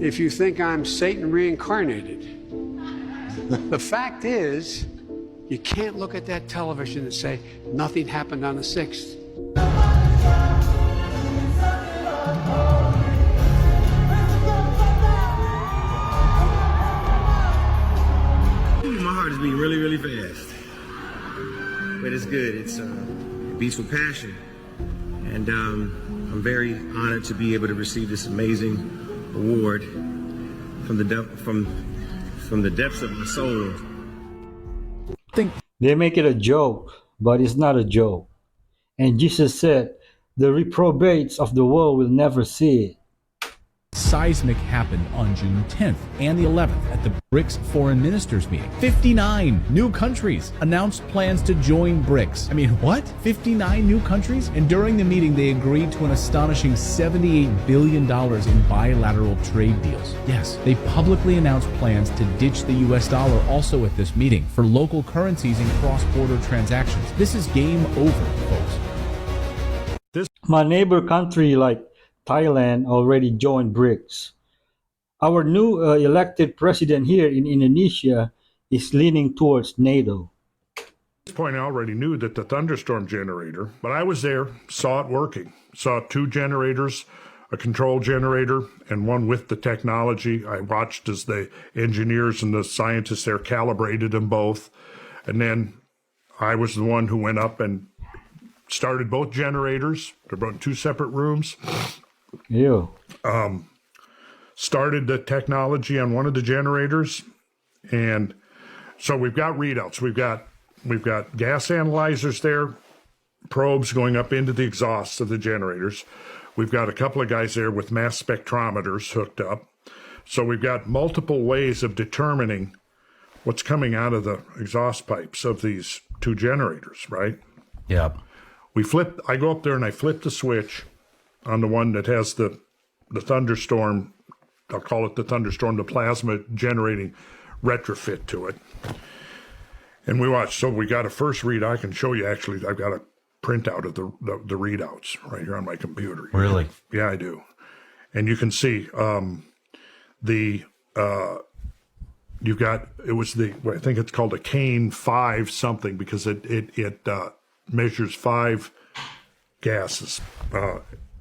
if you think I'm Satan reincarnated. The fact is, you can't look at that television and say, nothing happened on the 6th.
My heart is beating really, really fast. But it's good. It beats with passion. And I'm very honored to be able to receive this amazing award from the depths of my soul.
They make it a joke, but it's not a joke. And Jesus said, the reprobates of the world will never see it.
Seismic happened on June 10th and the 11th at the BRICS Foreign Ministers meeting. 59 new countries announced plans to join BRICS. I mean, what? 59 new countries? And during the meeting, they agreed to an astonishing $78 billion in bilateral trade deals. Yes, they publicly announced plans to ditch the US dollar also at this meeting for local currencies and cross-border transactions. This is game over, folks.
My neighbor country like Thailand already joined BRICS. Our new elected president here in Indonesia is leaning towards NATO.
At this point, I already knew that the thunderstorm generator, but I was there, saw it working. Saw 2 generators, a control generator, and one with the technology. I watched as the engineers and the scientists there calibrated them both. And then I was the one who went up and started both generators. They're both in 2 separate rooms.
Ew.
Started the technology on one of the generators, and so we've got readouts. We've got gas analyzers there, probes going up into the exhausts of the generators. We've got a couple of guys there with mass spectrometers hooked up. So we've got multiple ways of determining what's coming out of the exhaust pipes of these 2 generators, right?
Yeah.
I go up there and I flip the switch on the one that has the thunderstorm, I'll call it the thunderstorm, the plasma generating retrofit to it. And we watch. So we got a first read. I can show you, actually. I've got a printout of the readouts right here on my computer.
Really?
Yeah, I do. And you can see you've got, I think it's called a Kane 5 something, because it measures 5 gases.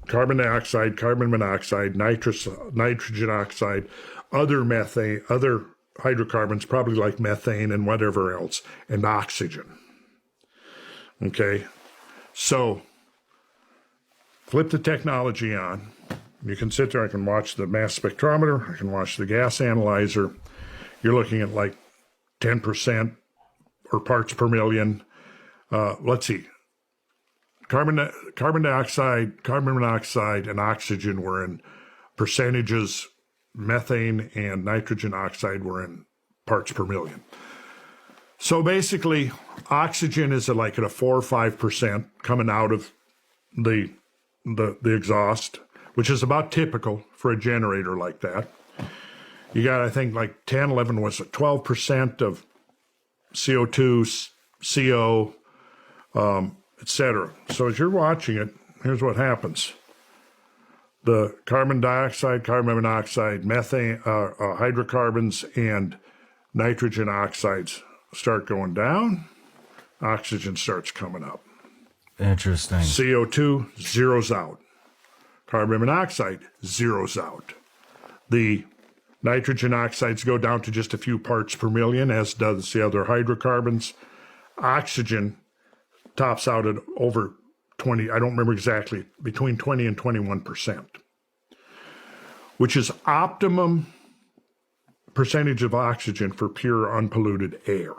Carbon dioxide, carbon monoxide, nitrogen oxide, other methane, other hydrocarbons, probably like methane and whatever else, and oxygen. Okay, so flip the technology on. You can sit there, I can watch the mass spectrometer, I can watch the gas analyzer. You're looking at like 10% or parts per million. Let's see. Carbon dioxide, carbon monoxide, and oxygen were in percentages. Methane and nitrogen oxide were in parts per million. So basically, oxygen is like at a 4 or 5% coming out of the exhaust, which is about typical for a generator like that. You got, I think, like 10, 11, was it 12% of CO2, CO, etc. So as you're watching it, here's what happens. The carbon dioxide, carbon monoxide, methane, hydrocarbons, and nitrogen oxides start going down. Oxygen starts coming up.
Interesting.
CO2 zeroes out. Carbon monoxide zeroes out. The nitrogen oxides go down to just a few parts per million, as does the other hydrocarbons. Oxygen tops out at over 20, I don't remember exactly, between 20 and 21%, which is optimum percentage of oxygen for pure unpolluted air.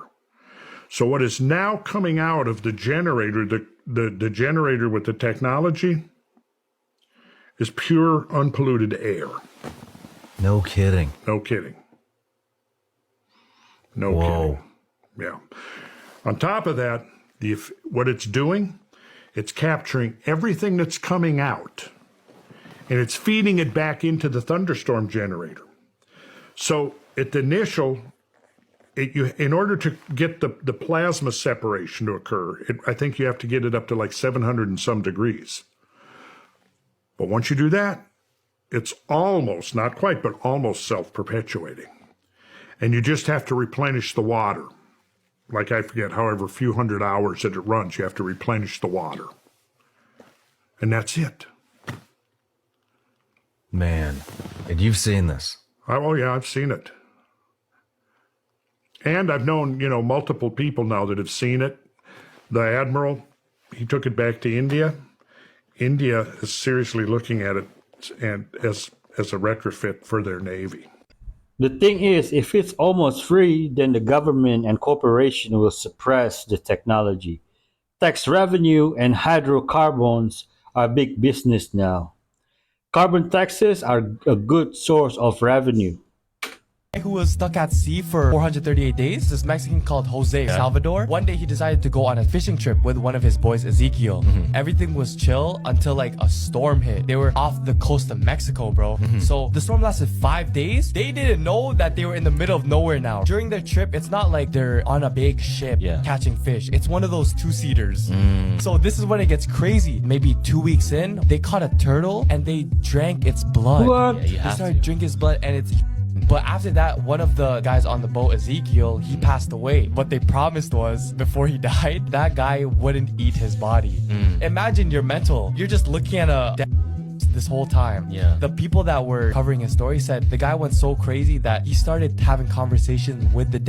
So what is now coming out of the generator, the generator with the technology, is pure unpolluted air.
No kidding.
No kidding. No
Whoa.
kidding. Yeah. On top of that, what it's doing, it's capturing everything that's coming out, and it's feeding it back into the thunderstorm generator. So at the initial, in order to get the plasma separation to occur, I think you have to get it up to like 700 and some degrees. But once you do that, it's almost, not quite, but almost self-perpetuating. And you just have to replenish the water. Like I forget, however few hundred hours that it runs, you have to replenish the water. And that's it.
Man, and you've seen this.
Oh yeah, I've seen it. And I've known, multiple people now that have seen it. The Admiral, he took it back to India. India is seriously looking at it and as a retrofit for their Navy.
The thing is, if it's almost free, then the government and corporation will suppress the technology. Tax revenue and hydrocarbons are big business now. Carbon taxes are a good source of revenue.
Who was stuck at sea for 438 days, this Mexican called Jose Salvador. One day he decided to go on a fishing trip with one of his boys, Ezekiel. Everything was chill until like a storm hit. They were off the coast of Mexico, bro. So the storm lasted 5 days. They didn't know that they were in the middle of nowhere now. During their trip, it's not like they're on a big ship catching fish. It's one of those two-seaters. So this is when it gets crazy. Maybe 2 weeks in, they caught a turtle and they drank its blood.
What?
They started drinking its blood and it's... But after that, one of the guys on the boat, Ezekiel, he passed away. What they promised was, before he died, that guy wouldn't eat his body. Imagine you're mental. You're just looking at a this whole time. The people that were covering his story said the guy went so crazy that he started having conversations with the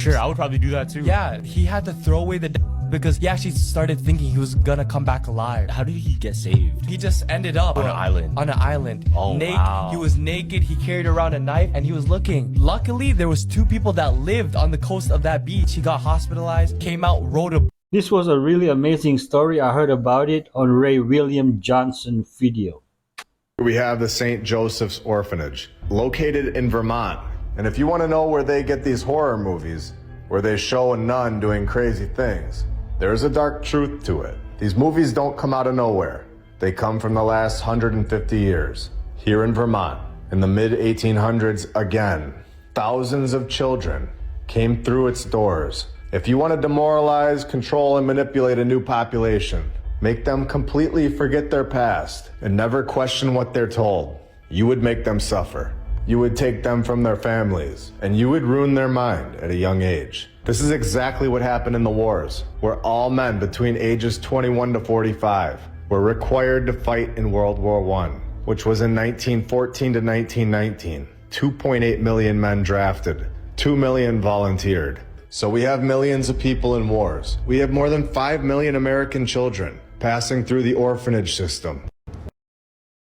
Sure, I would probably do that too.
Yeah, he had to throw away the because he actually started thinking he was gonna come back alive.
How did he get saved?
He just ended up
on an island.
On an island.
Oh, wow.
He was naked, he carried around a knife, and he was looking. Luckily, there was 2 people that lived on the coast of that beach. He got hospitalized, came out, wrote a...
This was a really amazing story. I heard about it on Ray William Johnson video.
We have the St. Joseph's Orphanage, located in Vermont. And if you want to know where they get these horror movies, where they show a nun doing crazy things, there's a dark truth to it. These movies don't come out of nowhere. They come from the last 150 years. Here in Vermont, in the mid-1800s again, thousands of children came through its doors. If you want to demoralize, control, and manipulate a new population, make them completely forget their past and never question what they're told, you would make them suffer. You would take them from their families, and you would ruin their mind at a young age. This is exactly what happened in the wars, where all men between ages 21 to 45 were required to fight in World War I, which was in 1914 to 1919. 2.8 million men drafted, 2 million volunteered. So we have millions of people in wars. We have more than 5 million American children passing through the orphanage system.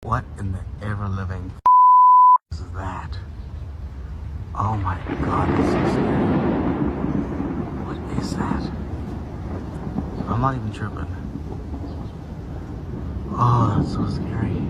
What in the ever-living is that? Oh my God, that's so scary. What is that? I'm not even tripping. Oh, that's so scary.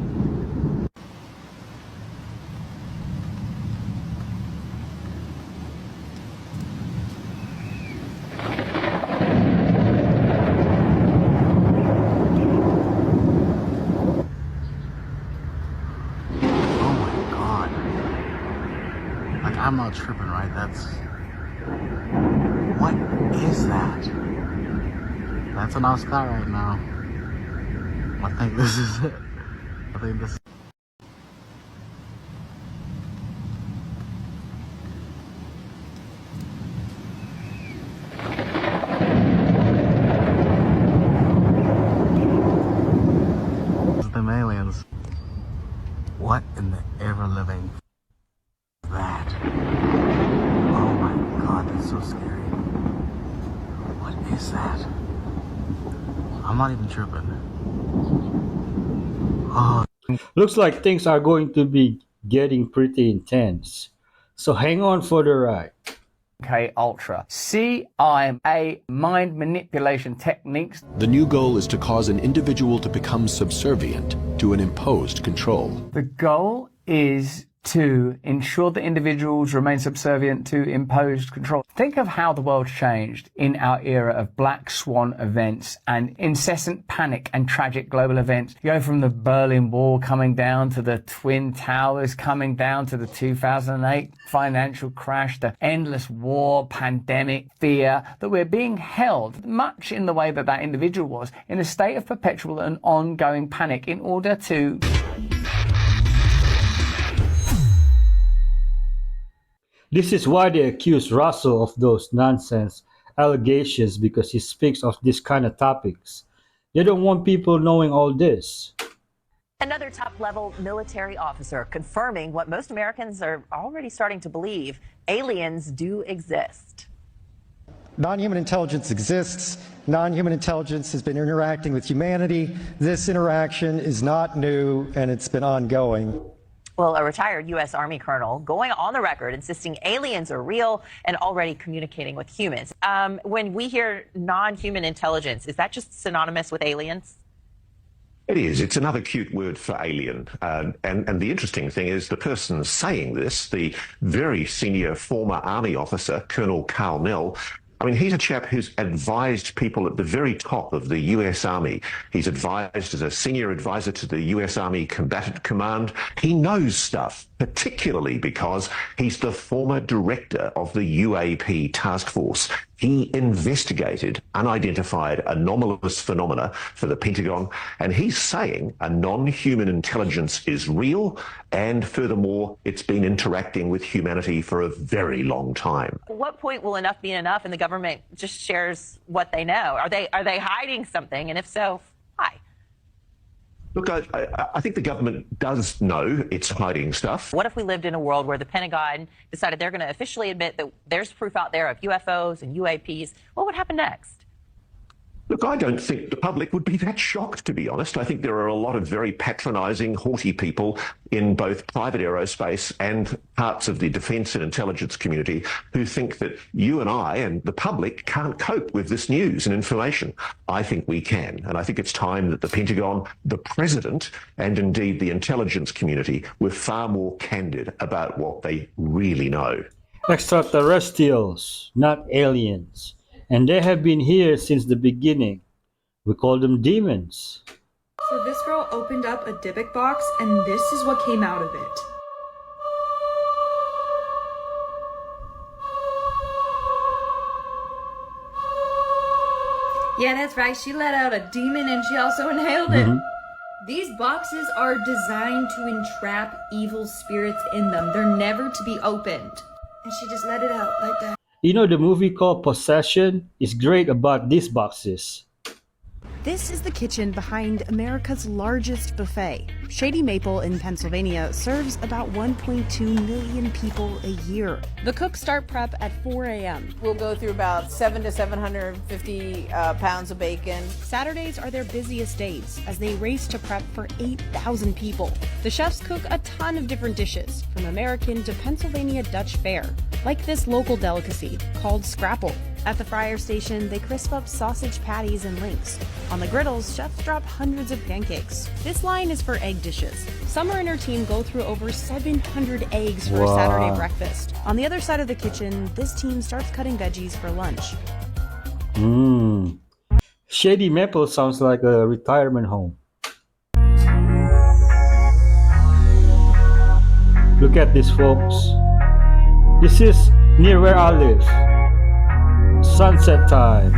I'm not tripping, right? That's... What is that? That's an our sky right now. I think this is it. I think this... Them aliens. What in the ever-living... that? Oh my God, that's so scary. What is that? I'm not even tripping. Oh.
Looks like things are going to be getting pretty intense. So hang on for the ride.
K Ultra. CIA mind manipulation techniques.
The new goal is to cause an individual to become subservient to an imposed control.
The goal is to ensure that individuals remain subservient to imposed control. Think of how the world's changed in our era of black swan events and incessant panic and tragic global events. You go from the Berlin Wall coming down to the Twin Towers coming down to the 2008 financial crash, the endless war, pandemic, fear, that we're being held, much in the way that that individual was, in a state of perpetual and ongoing panic in order to...
This is why they accuse Russell of those nonsense allegations, because he speaks of this kind of topics. They don't want people knowing all this.
Another top-level military officer confirming what most Americans are already starting to believe: aliens do exist.
Non-human intelligence exists. Non-human intelligence has been interacting with humanity. This interaction is not new, and it's been ongoing.
Well, a retired U.S. Army colonel going on the record insisting aliens are real and already communicating with humans. When we hear non-human intelligence, is that just synonymous with aliens?
It is. It's another cute word for alien. And the interesting thing is the person saying this, the very senior former Army officer, Colonel Carl Nell, I mean, he's a chap who's advised people at the very top of the U.S. Army. He's advised as a senior advisor to the U.S. Army Combatant Command. He knows stuff, particularly because he's the former director of the UAP task force. He investigated unidentified anomalous phenomena for the Pentagon, and he's saying a non-human intelligence is real, and furthermore, it's been interacting with humanity for a very long time.
At what point will enough be enough and the government just shares what they know? Are they hiding something? And if so, why?
Look, I think the government does know it's hiding stuff.
What if we lived in a world where the Pentagon decided they're going to officially admit that there's proof out there of UFOs and UAPs? What would happen next?
Look, I don't think the public would be that shocked, to be honest. I think there are a lot of very patronising, haughty people in both private aerospace and parts of the defence and intelligence community who think that you and I and the public can't cope with this news and information. I think we can, and I think it's time that the Pentagon, the President, and indeed the intelligence community were far more candid about what they really know.
Extraterrestrials, not aliens. And they have been here since the beginning. We call them demons.
So this girl opened up a Dybbuk box, and this is what came out of it. Yeah, that's right. She let out a demon and she also inhaled it. These boxes are designed to entrap evil spirits in them. They're never to be opened. And she just let it out like that.
You know, the movie called Possession is great about these boxes.
This is the kitchen behind America's largest buffet. Shady Maple in Pennsylvania serves about 1.2 million people a year. The cooks start prep at 4 a.m.
We'll go through about 700 to 750 pounds of bacon.
Saturdays are their busiest days as they race to prep for 8,000 people. The chefs cook a ton of different dishes, from American to Pennsylvania Dutch fare, like this local delicacy called scrapple. At the fryer station, they crisp up sausage patties and links. On the griddles, chefs drop hundreds of pancakes. This line is for egg dishes. Summer and her team go through over 700 eggs for a Saturday breakfast. On the other side of the kitchen, this team starts cutting veggies for lunch.
Shady Maple sounds like a retirement home. Look at this, folks. This is near where I live. Sunset time.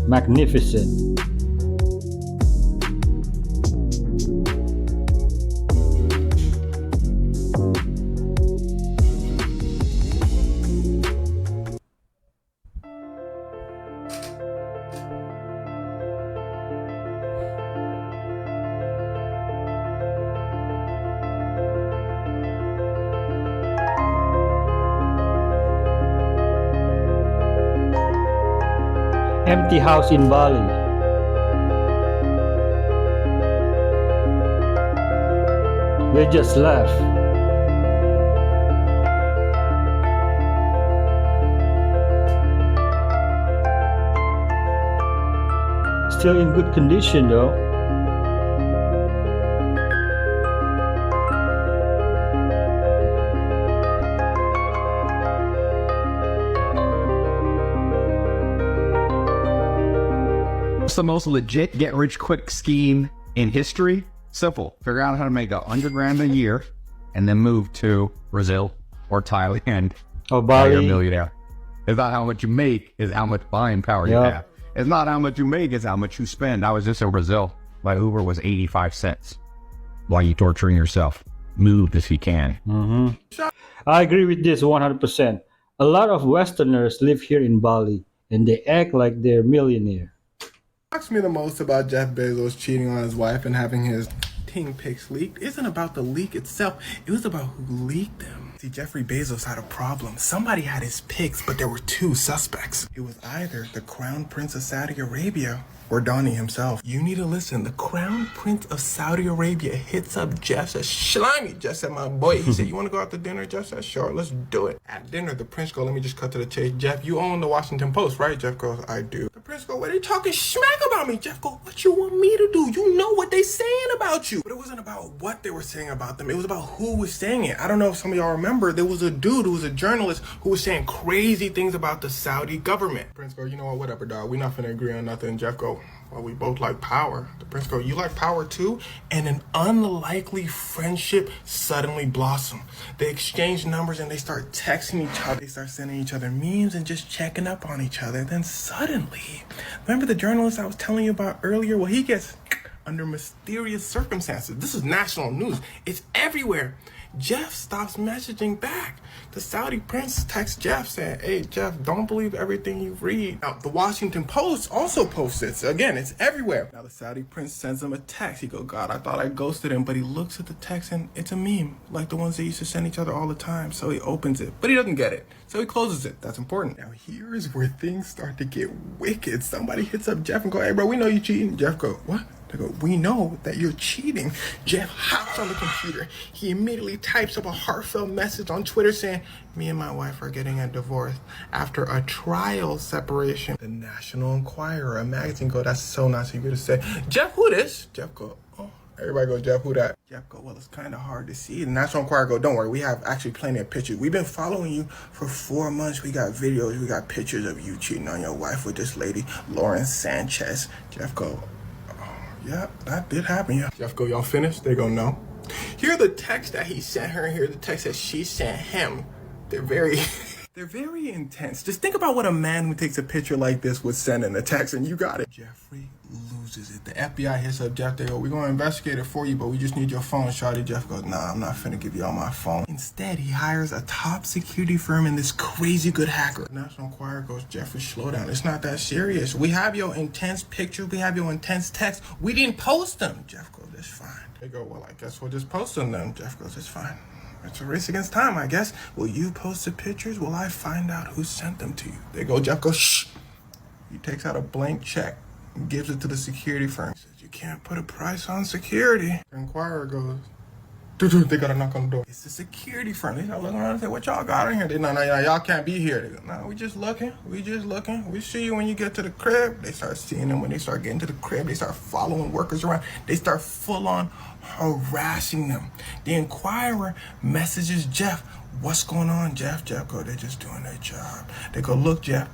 Magnificent. Empty house in Bali. They just left. Still in good condition though.
What's the most legit get-rich-quick scheme in history? Simple. Figure out how to make $100,000 a year and then move to Brazil or Thailand.
Oh,
Now you're a
Bali.
millionaire. It's not how much you make, it's how much buying power you
Yeah.
have. It's not how much you make, it's how much you spend. I was just in Brazil. My Uber was 85 cents. Why are you torturing yourself? Move if you can.
I agree with this 100%. A lot of Westerners live here in Bali and they act like they're millionaire.
What shocks me the most about Jeff Bezos cheating on his wife and having his ting pics leaked isn't about the leak itself. It was about who leaked them. See, Jeffrey Bezos had a problem. Somebody had his pics, but there were two suspects. It was either the Crown Prince of Saudi Arabia or Donnie himself. You need to listen. The Crown Prince of Saudi Arabia hits up Jeff, says, Shlimy. Jeff said, my boy. He said, you want to go out to dinner? Jeff said, sure, let's do it. At dinner, the prince goes, let me just cut to the chase. Jeff, you own the Washington Post, right? Jeff goes, I do. The prince goes, what are you talking smack about me? Jeff goes, what you want me to do? You know what they saying about you. But it wasn't about what they were saying about them. It was about who was saying it. I don't know if some of y'all remember, there was a dude who was a journalist who was saying crazy things about the Saudi government. The prince goes, you know what, whatever, dog. We're not finna agree on nothing. Jeff goes, well, we both like power. The prince goes, you like power too? And an unlikely friendship suddenly blossomed. They exchange numbers and they start texting each other. They start sending each other memes and just checking up on each other. Then suddenly, remember the journalist I was telling you about earlier? Well, he gets under mysterious circumstances. This is national news. It's everywhere. Jeff stops messaging back. The Saudi prince texts Jeff saying, hey, Jeff, don't believe everything you read. Now, the Washington Post also posts it. So again, it's everywhere. Now, the Saudi prince sends him a text. He goes, God, I thought I ghosted him. But he looks at the text and it's a meme, like the ones they used to send each other all the time. So he opens it, but he doesn't get it. So he closes it. That's important. Now, here is where things start to get wicked. Somebody hits up Jeff and goes, hey, bro, we know you cheating. Jeff goes, what? They go, we know that you're cheating. Jeff hops on the computer. He immediately types up a heartfelt message on Twitter saying, me and my wife are getting a divorce after a trial separation. The National Enquirer, a magazine, go, that's so nice of you to say. Jeff, who this? Jeff go, oh. Everybody go, Jeff, who that? Jeff go, well, it's kind of hard to see. The National Enquirer go, don't worry, we have actually plenty of pictures. We've been following you for 4 months. We got videos, we got pictures of you cheating on your wife with this lady, Lauren Sanchez. Jeff go, yeah, that did happen, yeah. Jeff go, y'all finished? They go, no. Here are the texts that he sent her, and here are the texts that she sent him. They're very intense. Just think about what a man who takes a picture like this would send in a text, and you got it. Jeffrey loses it. The FBI hits up Jeff. They go, we're going to investigate it for you, but we just need your phone, shawty. Jeff goes, nah, I'm not finna give you all my phone. Instead, he hires a top security firm and this crazy good hacker. The National Enquirer goes, Jeffrey, slow down. It's not that serious. We have your intense pictures. We have your intense text. We didn't post them. Jeff goes, it's fine. They go, well, I guess we'll just post them then. Jeff goes, it's fine. It's a race against time, I guess. Will you post the pictures? Will I find out who sent them to you? They go, Jeff goes, shh. He takes out a blank check and gives it to the security firm. He says, you can't put a price on security. The Enquirer goes, they gotta knock on the door. It's the security firm. They start looking around and say, what y'all got in here? They no, y'all can't be here. They go, no, we just looking. We see you when you get to the crib. They start seeing them when they start getting to the crib. They start following workers around. They start full on harassing them. The Enquirer messages Jeff, what's going on, Jeff? Jeff go, they're just doing their job. They go, look, Jeff,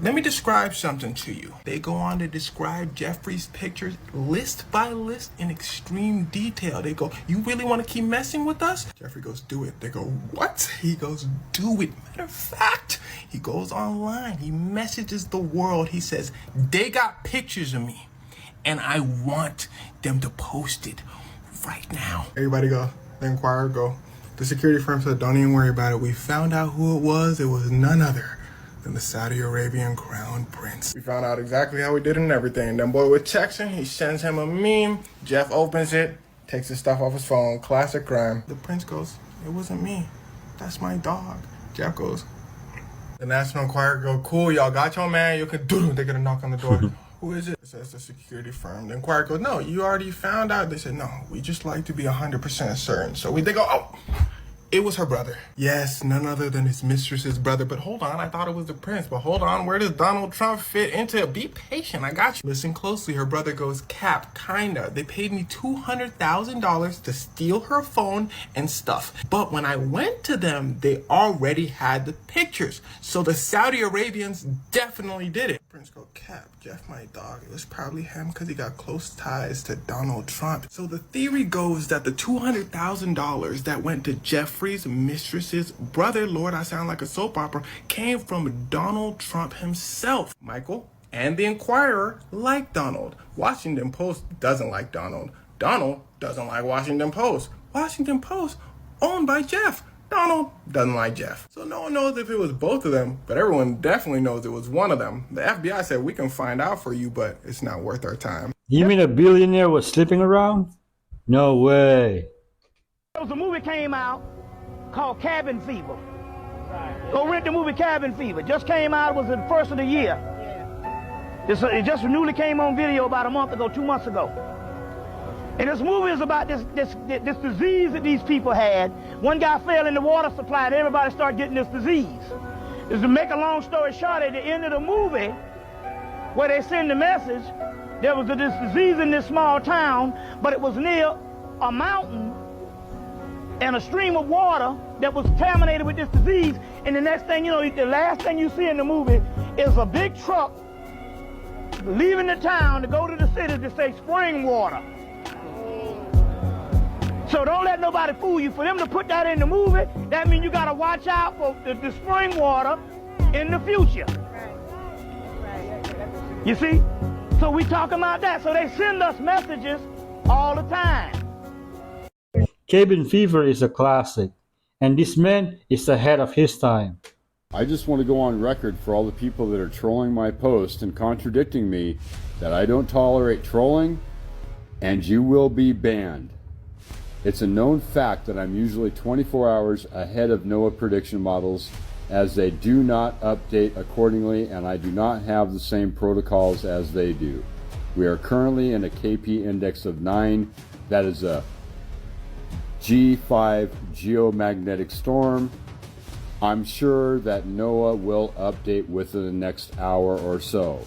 let me describe something to you. They go on to describe Jeffrey's pictures list by list in extreme detail. They go, you really want to keep messing with us? Jeffrey goes, do it. They go, what? He goes, do it. Matter of fact, he goes online. He messages the world. He says, they got pictures of me and I want them to post it right now. Everybody go. The Enquirer go. The security firm said, don't even worry about it. We found out who it was. It was none other than the Saudi Arabian Crown Prince. We found out exactly how he did it and everything. Then boy was texting, he sends him a meme. Jeff opens it, takes his stuff off his phone. Classic crime. The prince goes, it wasn't me. That's my dog. Jeff goes, the National Enquirer go, cool, y'all got your man. You can do it. They're gonna knock on the door. Who is it? It says the security firm. The Enquirer goes, no, you already found out. They said, no, we just like to be 100% certain. So they go, oh, it was her brother. Yes, none other than his mistress's brother. But hold on, I thought it was the prince. But hold on, where does Donald Trump fit into it? Be patient, I got you. Listen closely, her brother goes, Cap, kinda. They paid me $200,000 to steal her phone and stuff. But when I went to them, they already had the pictures. So the Saudi Arabians definitely did it. Prince go, Cap, Jeff my dog. It was probably him because he got close ties to Donald Trump. So the theory goes that the $200,000 that went to Jeffrey's mistress's brother, Lord, I sound like a soap opera, came from Donald Trump himself. Michael and the Inquirer like Donald. Washington Post doesn't like Donald. Donald doesn't like Washington Post. Washington Post owned by Jeff. Donald doesn't like Jeff. So no one knows if it was both of them, but everyone definitely knows it was one of them. The FBI said we can find out for you, but it's not worth our time.
You mean a billionaire was sleeping around? No way.
There was a movie came out called Cabin Fever. Go rent the movie Cabin Fever. Just came out, it was the first of the year. It just newly came on video about a month ago, 2 months ago. And this movie is about this disease that these people had. One guy fell in the water supply and everybody started getting this disease. To make a long story short, at the end of the movie, where they send the message, there was this disease in this small town, but it was near a mountain and a stream of water that was contaminated with this disease. And the next thing you know, the last thing you see in the movie is a big truck leaving the town to go to the city to say spring water. So don't let nobody fool you. For them to put that in the movie, that means you got to watch out for the spring water in the future. You see? So we talking about that. So they send us messages all the time.
Cabin Fever is a classic, and this man is ahead of his time.
I just want to go on record for all the people that are trolling my post and contradicting me that I don't tolerate trolling, and you will be banned. It's a known fact that I'm usually 24 hours ahead of NOAA prediction models, as they do not update accordingly, and I do not have the same protocols as they do. We are currently in a KP index of 9. That is a G5 geomagnetic storm. I'm sure that NOAA will update within the next hour or so.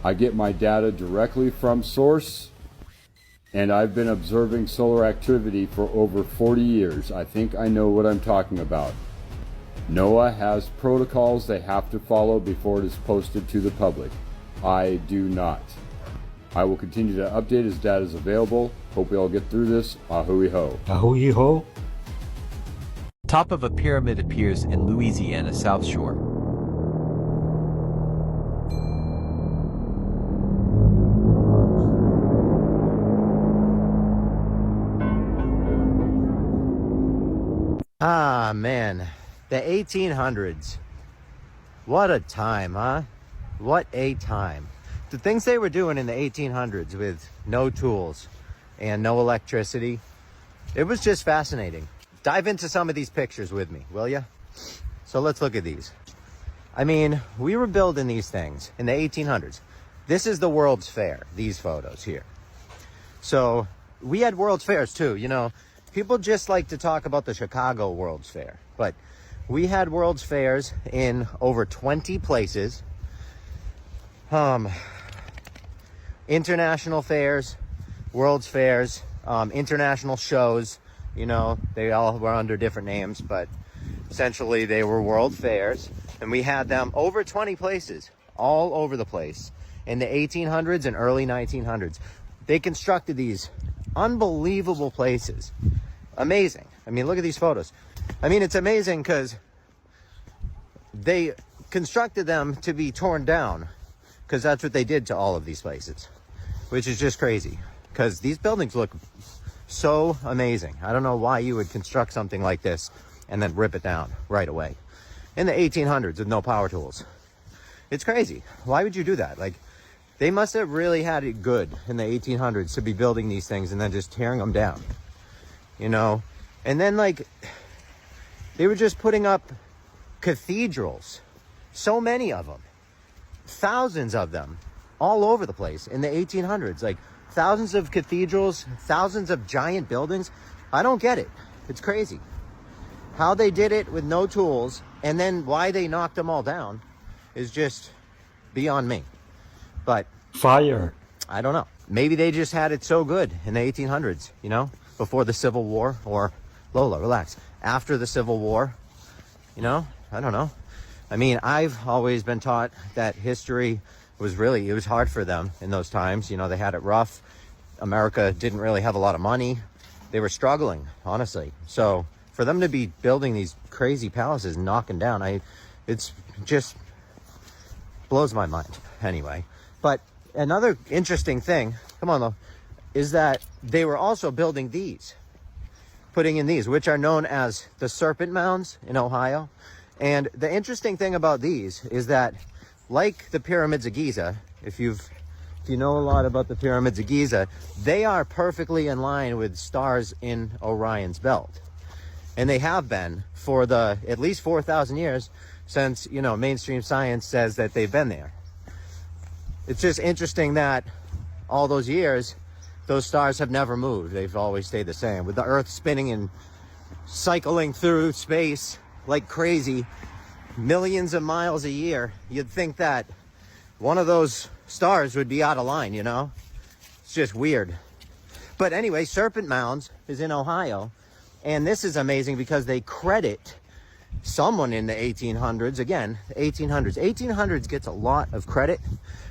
I get my data directly from source, and I've been observing solar activity for over 40 years. I think I know what I'm talking about. NOAA has protocols they have to follow before it is posted to the public. I do not. I will continue to update as data is available. Hope we all get through this. Ahui ho.
Ahui ho.
Top of a pyramid appears in Louisiana South Shore.
Ah, man. The 1800s. What a time, huh? What a time. The things they were doing in the 1800s with no tools and no electricity, it was just fascinating. Dive into some of these pictures with me, will ya? So let's look at these. I mean, we were building these things in the 1800s. This is the World's Fair, these photos here. So we had World's Fairs too, you know. People just like to talk about the Chicago World's Fair, but we had World's Fairs in over 20 places. International fairs, World's Fairs, international shows, you know, they all were under different names, but essentially they were World Fairs, and we had them over 20 places, all over the place, in the 1800s and early 1900s. They constructed these unbelievable places. Amazing. I mean, look at these photos. I mean, it's amazing because they constructed them to be torn down, because that's what they did to all of these places, which is just crazy, because these buildings look so amazing. I don't know why you would construct something like this and then rip it down right away in the 1800s with no power tools. It's crazy. Why would you do that? Like, they must have really had it good in the 1800s to be building these things and then just tearing them down, you know? And then, like, they were just putting up cathedrals, so many of them, thousands of them, all over the place in the 1800s. Like, thousands of cathedrals, thousands of giant buildings. I don't get it. It's crazy how they did it with no tools, and then why they knocked them all down is just beyond me. But
fire,
I don't know. Maybe they just had it so good in the 1800s, you know, before the Civil War, or Lola, relax, after the Civil War, you know, I don't know. I mean, I've always been taught that history was it was hard for them in those times. You know, they had it rough. America didn't really have a lot of money. They were struggling, honestly. So for them to be building these crazy palaces, knocking down, it's just blows my mind anyway. But another interesting thing, come on though, is that they were also building these, putting in these, which are known as the Serpent Mounds in Ohio. And the interesting thing about these is that, like the pyramids of Giza, if you know a lot about the pyramids of Giza, they are perfectly in line with stars in Orion's belt. And they have been for at least 4,000 years since, you know, mainstream science says that they've been there. It's just interesting that all those years, those stars have never moved. They've always stayed the same. With the Earth spinning and cycling through space like crazy, millions of miles a year, you'd think that one of those stars would be out of line, you know? It's just weird. But anyway, Serpent Mounds is in Ohio, and this is amazing because they credit someone in the 1800s. Again, 1800s gets a lot of credit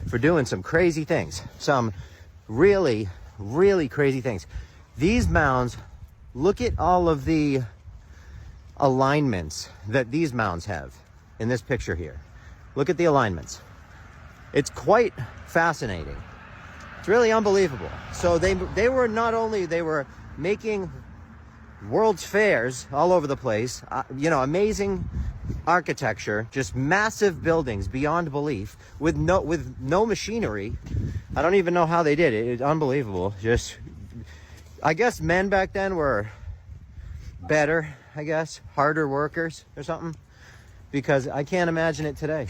for doing some crazy things, some really crazy things. These mounds, look at all of the alignments that these mounds have in this picture here. Look at the alignments. It's quite fascinating. It's really unbelievable. So they were not only, they were making World's Fairs all over the place, you know, amazing architecture, just massive buildings beyond belief with no machinery. I don't even know how they did it. It's unbelievable. Just, I guess men back then were better, I guess, harder workers or something, because I can't imagine it today.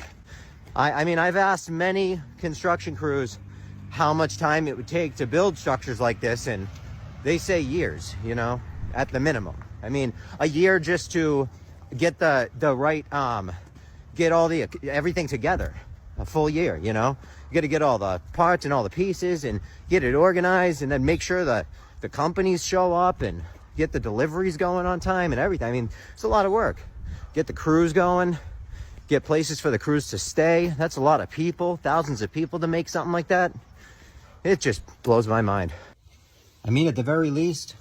I mean, I've asked many construction crews how much time it would take to build structures like this, and they say years, you know, at the minimum. I mean, a year just to get the right, get all everything together. A full year, you know? You got to get all the parts and all the pieces and get it organized, and then make sure that the companies show up and get the deliveries going on time and everything. I mean, it's a lot of work. Get the crews going, get places for the crews to stay. That's a lot of people, thousands of people to make something like that. It just blows my mind. I mean, at the very least,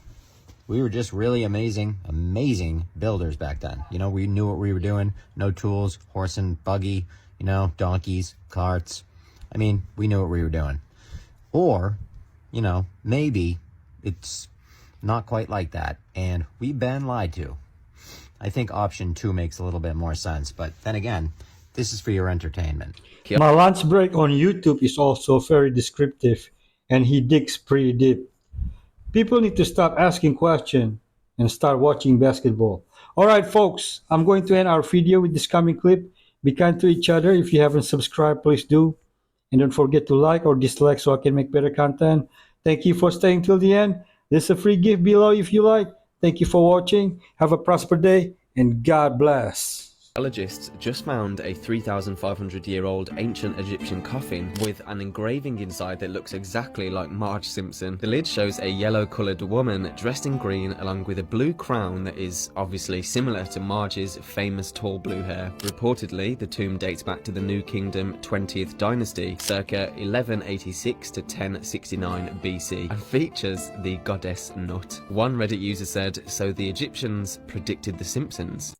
we were just really amazing builders back then. You know, we knew what we were doing. No tools, horse and buggy, you know, donkeys, carts. I mean, we knew what we were doing. Or, you know, maybe it's not quite like that, and we've been lied to. I think option 2 makes a little bit more sense, but then again, this is for your entertainment.
My lunch break on YouTube is also very descriptive, and he digs pretty deep. People need to stop asking questions and start watching basketball. All right, folks, I'm going to end our video with this coming clip. Be kind to each other. If you haven't subscribed, please do. And don't forget to like or dislike so I can make better content. Thank you for staying till the end. There's a free gift below if you like. Thank you for watching. Have a prosperous day, and God bless.
Archaeologists just found a 3,500-year-old ancient Egyptian coffin with an engraving inside that looks exactly like Marge Simpson. The lid shows a yellow-coloured woman dressed in green along with a blue crown that is obviously similar to Marge's famous tall blue hair. Reportedly, the tomb dates back to the New Kingdom 20th dynasty, circa 1186 to 1069 BC, and features the goddess Nut. One Reddit user said, "So the Egyptians predicted the Simpsons."